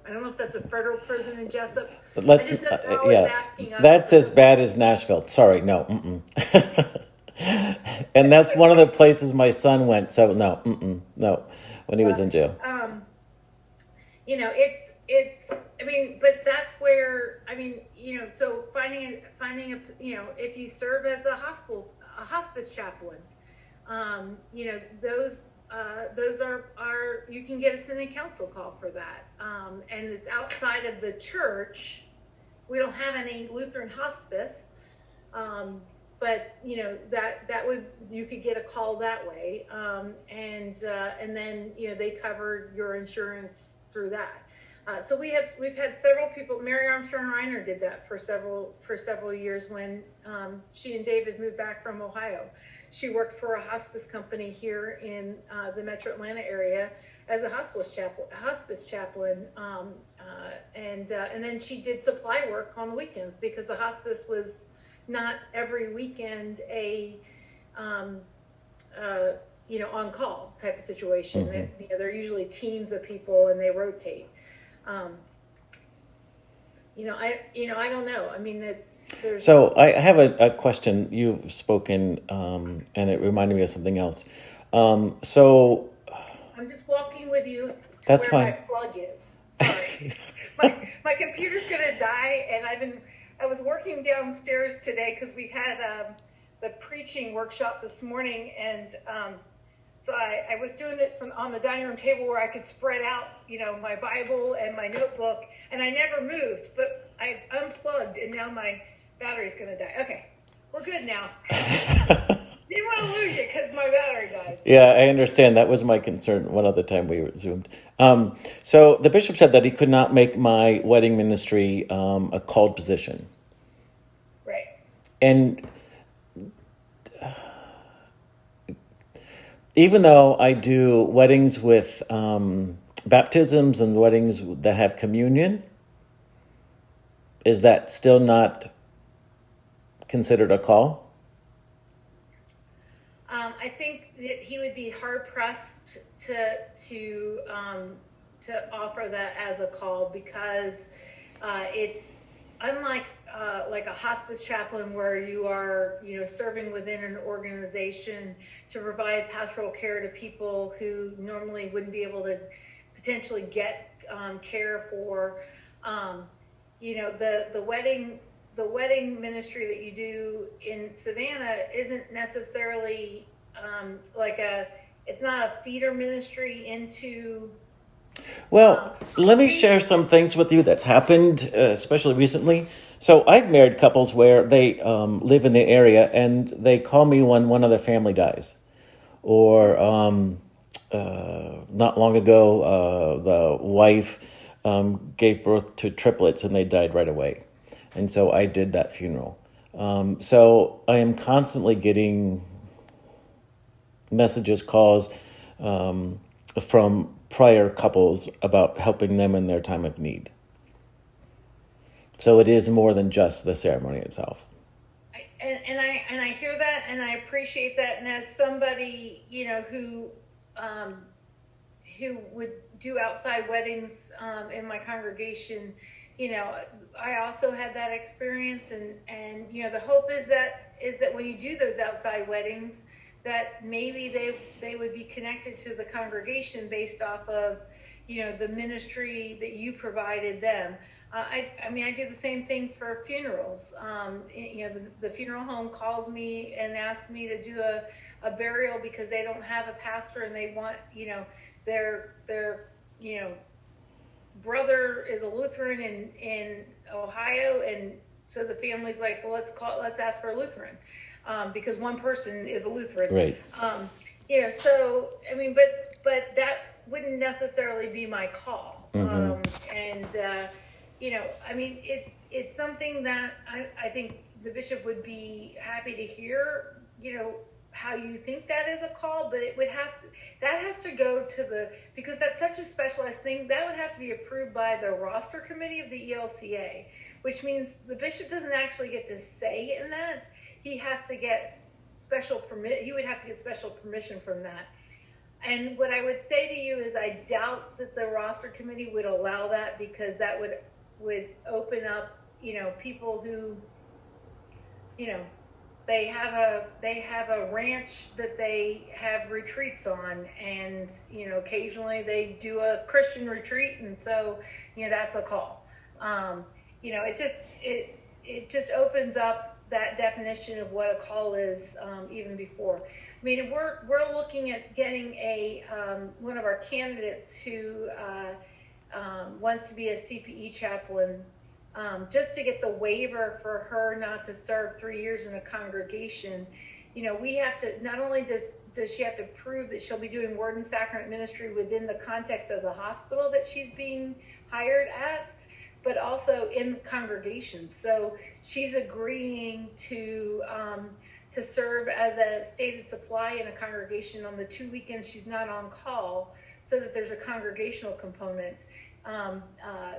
C: I don't know if that's a federal prison in Jessup. I just know they're always asking us.
A: That's as bad as Nashville. Sorry, no. And that's one of the places my son went. So no, when he was in jail.
C: It's. I mean, but that's where So finding if you serve as a hospice chaplain, those are you can get a synod council call for that, and it's outside of the church. We don't have any Lutheran hospice, but that would, you could get a call that way, and then they cover your insurance through that. So we've had several people. Mary Armstrong Reiner did that for several years when she and David moved back from Ohio. She worked for a hospice company here in the Metro Atlanta area as a hospice chaplain, and then she did supply work on the weekends, because the hospice was not every weekend on call type of situation.
A: Mm-hmm.
C: They're usually teams of people and they rotate. I don't know. I mean,
A: So I have a question. You've spoken, and it reminded me of something else. So
C: I'm just walking with you to
A: that's
C: where
A: fine.
C: my plug is. Sorry, my computer's gonna die, and I was working downstairs today because we had the preaching workshop this morning, and so I was doing it on the dining room table where I could spread out, my Bible and my notebook, and I never moved, but I unplugged, and now my battery's going to die. Okay, we're good now. Didn't want to lose you because my battery died.
A: Yeah, I understand. That was my concern one other time we were Zoomed. So the bishop said that he could not make my wedding ministry a called position.
C: Right.
A: And even though I do weddings with baptisms and weddings that have communion, is that still not considered a call?
C: I think that he would be hard pressed to offer that as a call, because it's unlike like a hospice chaplain where you are serving within an organization to provide pastoral care to people who normally wouldn't be able to potentially get care for. The wedding ministry that you do in Savannah isn't necessarily it's not a feeder ministry into.
A: Well, let me share some things with you that's happened, especially recently. So I've married couples where they live in the area and they call me when one of their family dies. Or not long ago, the wife gave birth to triplets and they died right away. And so I did that funeral. So I am constantly getting messages, calls from prior couples about helping them in their time of need. So it is more than just the ceremony itself.
C: And I hear that, and I appreciate that. And as somebody who would do outside weddings in my congregation, I also had that experience. And the hope is that when you do those outside weddings, that maybe they would be connected to the congregation based off of, the ministry that you provided them. I mean, I do the same thing for funerals. The funeral home calls me and asks me to do a burial because they don't have a pastor and they want, their brother is a Lutheran in Ohio, and so the family's like, well, let's ask for a Lutheran, because one person is a Lutheran.
A: Right.
C: So I mean, but that wouldn't necessarily be my call. I mean, it's something that I think the bishop would be happy to hear, how you think that is a call, but that has to go to because that's such a specialized thing, that would have to be approved by the roster committee of the ELCA, which means the bishop doesn't actually get to say in that. He has to get he would have to get special permission from that. And what I would say to you is I doubt that the roster committee would allow that, because that would open up, people who, they have a ranch that they have retreats on, and occasionally they do a Christian retreat, and so that's a call. It just opens up that definition of what a call is, even before. I mean, we're looking at getting one of our candidates who wants to be a CPE chaplain, just to get the waiver for her not to serve 3 years in a congregation. We have to, not only does she have to prove that she'll be doing Word and Sacrament ministry within the context of the hospital that she's being hired at, but also in congregations. So she's agreeing to serve as a stated supply in a congregation on the 2 weekends she's not on call, so that there's a congregational component.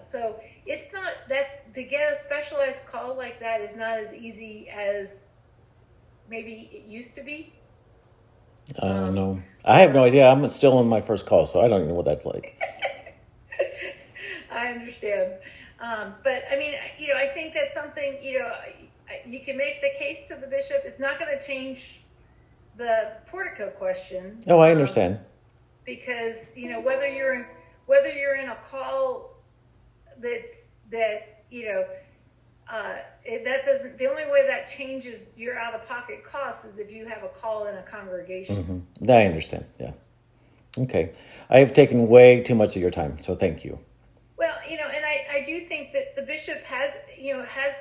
C: So it's not, to get a specialized call like that is not as easy as maybe it used to be.
A: I don't know. I have no idea. I'm still on my first call, so I don't even know what that's like.
C: I understand. But I mean, I think that's something, you can make the case to the bishop. It's not going to change the portico question.
A: Oh, I understand.
C: Because, whether you're in a call that doesn't, the only way that changes your out-of-pocket costs is if you have a call in a congregation.
A: Mm-hmm. I understand. Yeah. Okay. I have taken way too much of your time, so thank you.
C: Well, and I do think that the bishop has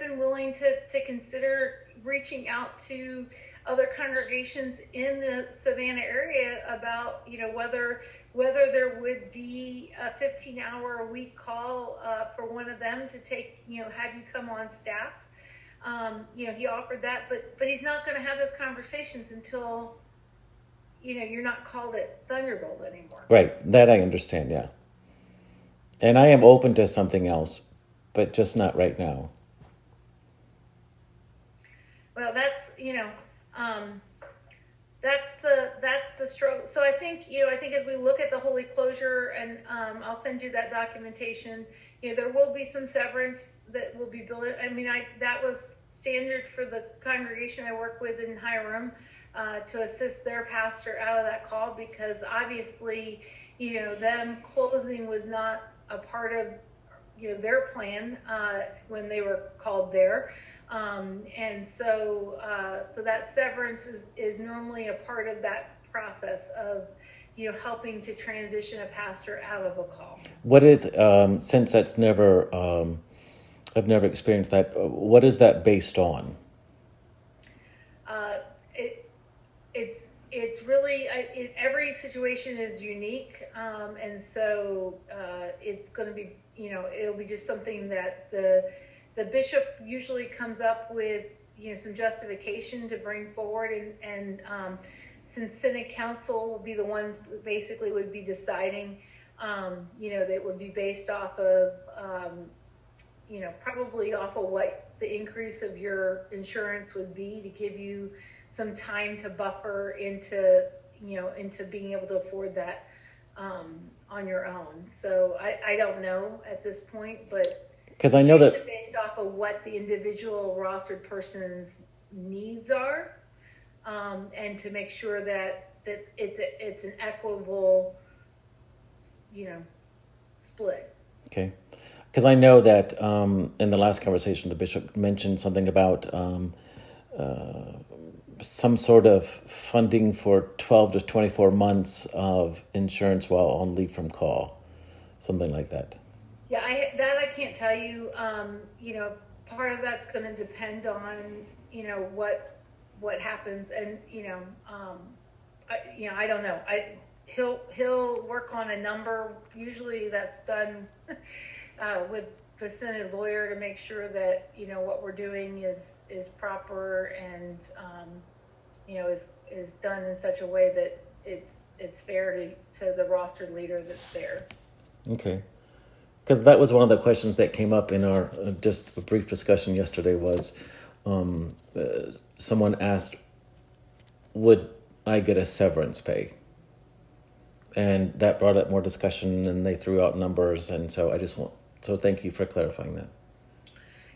C: been willing to consider reaching out to other congregations in the Savannah area about, whether there would be a 15-hour-a-week call for one of them to take, have you come on staff. He offered that, but he's not going to have those conversations until, you're not called at Thunderbolt anymore.
A: Right. That I understand, yeah. And I am open to something else, but just not right now.
C: Well, that's that's the struggle. So I think as we look at the holy closure, and I'll send you that documentation. There will be some severance that will be built. I mean, that was standard for the congregation I work with in Hiram, to assist their pastor out of that call, because obviously, them closing was not a part of their plan when they were called there. And so that severance is normally a part of that process of, helping to transition a pastor out of a call. What is,
A: since that's I've never experienced that, what is that based on?
C: It's really, every situation is unique. And so it's going to be, it'll be just something that the bishop usually comes up with, some justification to bring forward, and since Synod Council will be the ones that basically would be deciding, that would be based off of, probably off of what the increase of your insurance would be, to give you some time to buffer into being able to afford that on your own. So I don't know at this point, but
A: because I know that
C: based off of what the individual rostered person's needs are, and to make sure that it's an equitable, split.
A: Okay. Because I know that in the last conversation, the bishop mentioned something about some sort of funding for 12 to 24 months of insurance while on leave from call, something like that.
C: Yeah, I can't tell you. Part of that's going to depend on what happens, and I don't know. He'll work on a number. Usually that's done with the synod lawyer to make sure that what we're doing is proper and is done in such a way that it's fair to the rostered leader that's there.
A: Okay. Because that was one of the questions that came up in our just a brief discussion yesterday was someone asked, would I get a severance pay? And that brought up more discussion, and they threw out numbers, and so so thank you for clarifying that.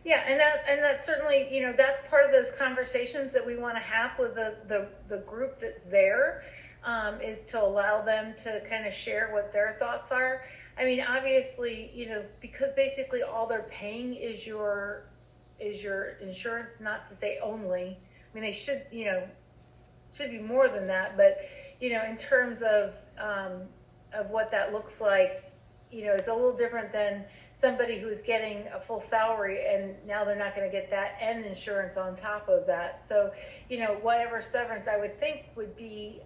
C: Yeah, and that's certainly, that's part of those conversations that we want to have with the group that's there, is to allow them to kind of share what their thoughts are. I mean, obviously, because basically all they're paying is your insurance, not to say only. I mean, they should be more than that, but in terms of what that looks like, it's a little different than somebody who's getting a full salary and now they're not going to get that and insurance on top of that. So, whatever severance I would think would be,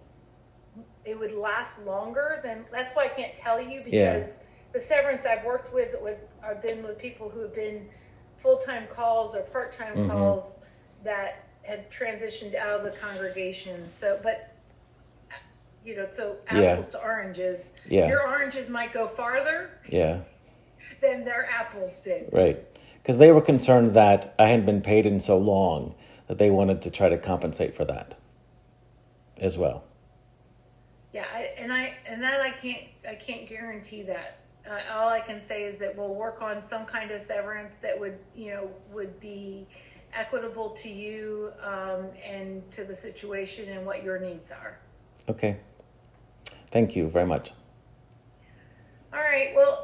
C: it would last longer than, that's why I can't tell you, because the severance I've worked with, I've been with people who have been full-time calls or part-time calls that had transitioned out of the congregation. So, but so apples to oranges. Your oranges might go farther than their apples did.
A: Right. Because they were concerned that I hadn't been paid in so long that they wanted to try to compensate for that as well. Yeah,
C: I can't guarantee that. All I can say is that we'll work on some kind of severance that would be equitable to you and to the situation and what your needs are.
A: Okay. Thank you very much.
C: All right. Well,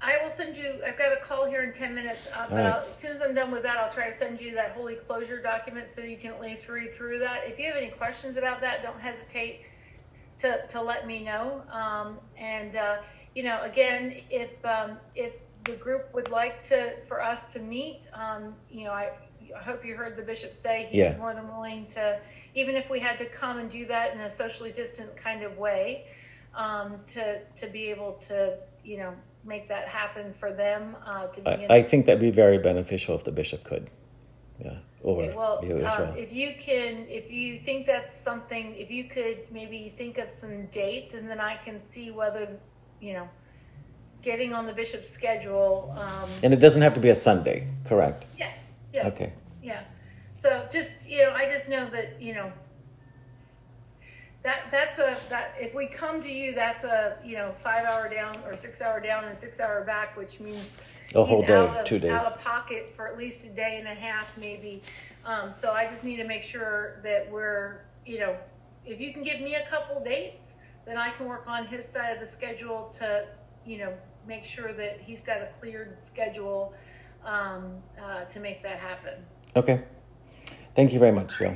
C: I will send you, I've got a call here in 10 minutes. But as soon as I'm done with that, I'll try to send you that holy closure document so you can at least read through that. If you have any questions about that, don't hesitate to let me know. Again, if the group would like for us to meet, I hope you heard the bishop say he's more than willing to, even if we had to come and do that in a socially distant kind of way, to be able to, make that happen for them.
A: I think that'd be very beneficial if the bishop could. Yeah. Or you as well.
C: If you think that's something, if you could maybe think of some dates, and then I can see whether, getting on the bishop's schedule.
A: And it doesn't have to be a Sunday, correct?
C: Yeah.
A: Okay.
C: Yeah. So just, I just know that, that if we come to you, that's a 5 hour down or 6 hour down and 6 hour back, which means
A: a whole day,
C: 2
A: days
C: out of pocket for at least a day and a half, maybe. So I just need to make sure that we're, if you can give me a couple dates, then I can work on his side of the schedule to, make sure that he's got a cleared schedule to make that happen.
A: Okay. Thank you very much, Jill.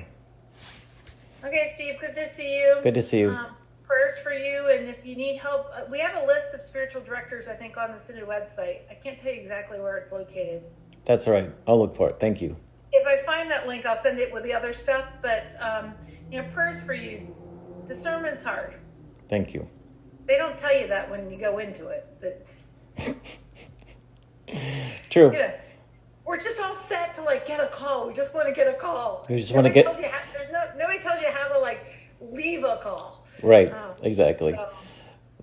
C: Okay, Steve, good to see you.
A: Good to see you.
C: Prayers for you, and if you need help, we have a list of spiritual directors, I think, on the synod website. I can't tell you exactly where it's located.
A: That's all right. I'll look for it. Thank you.
C: If I find that link, I'll send it with the other stuff, but, prayers for you. Discernment's hard.
A: Thank you.
C: They don't tell you that when you go into it. But
A: True.
C: We're just all set to get a call. We just want to get a call.
A: You just want to get.
C: Nobody tells you how to leave a call.
A: Right. Exactly.
C: So,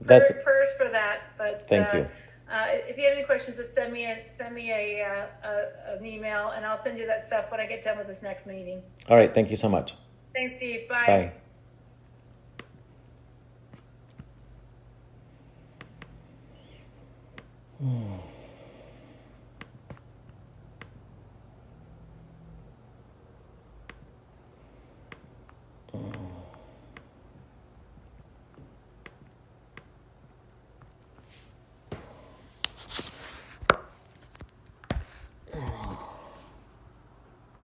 A: That's
C: prayers for that. But
A: thank you.
C: If you have any questions, just send me an email, and I'll send you that stuff when I get done with this next meeting.
A: All right. Thank you so much.
C: Thanks, Steve. Bye.
A: Bye.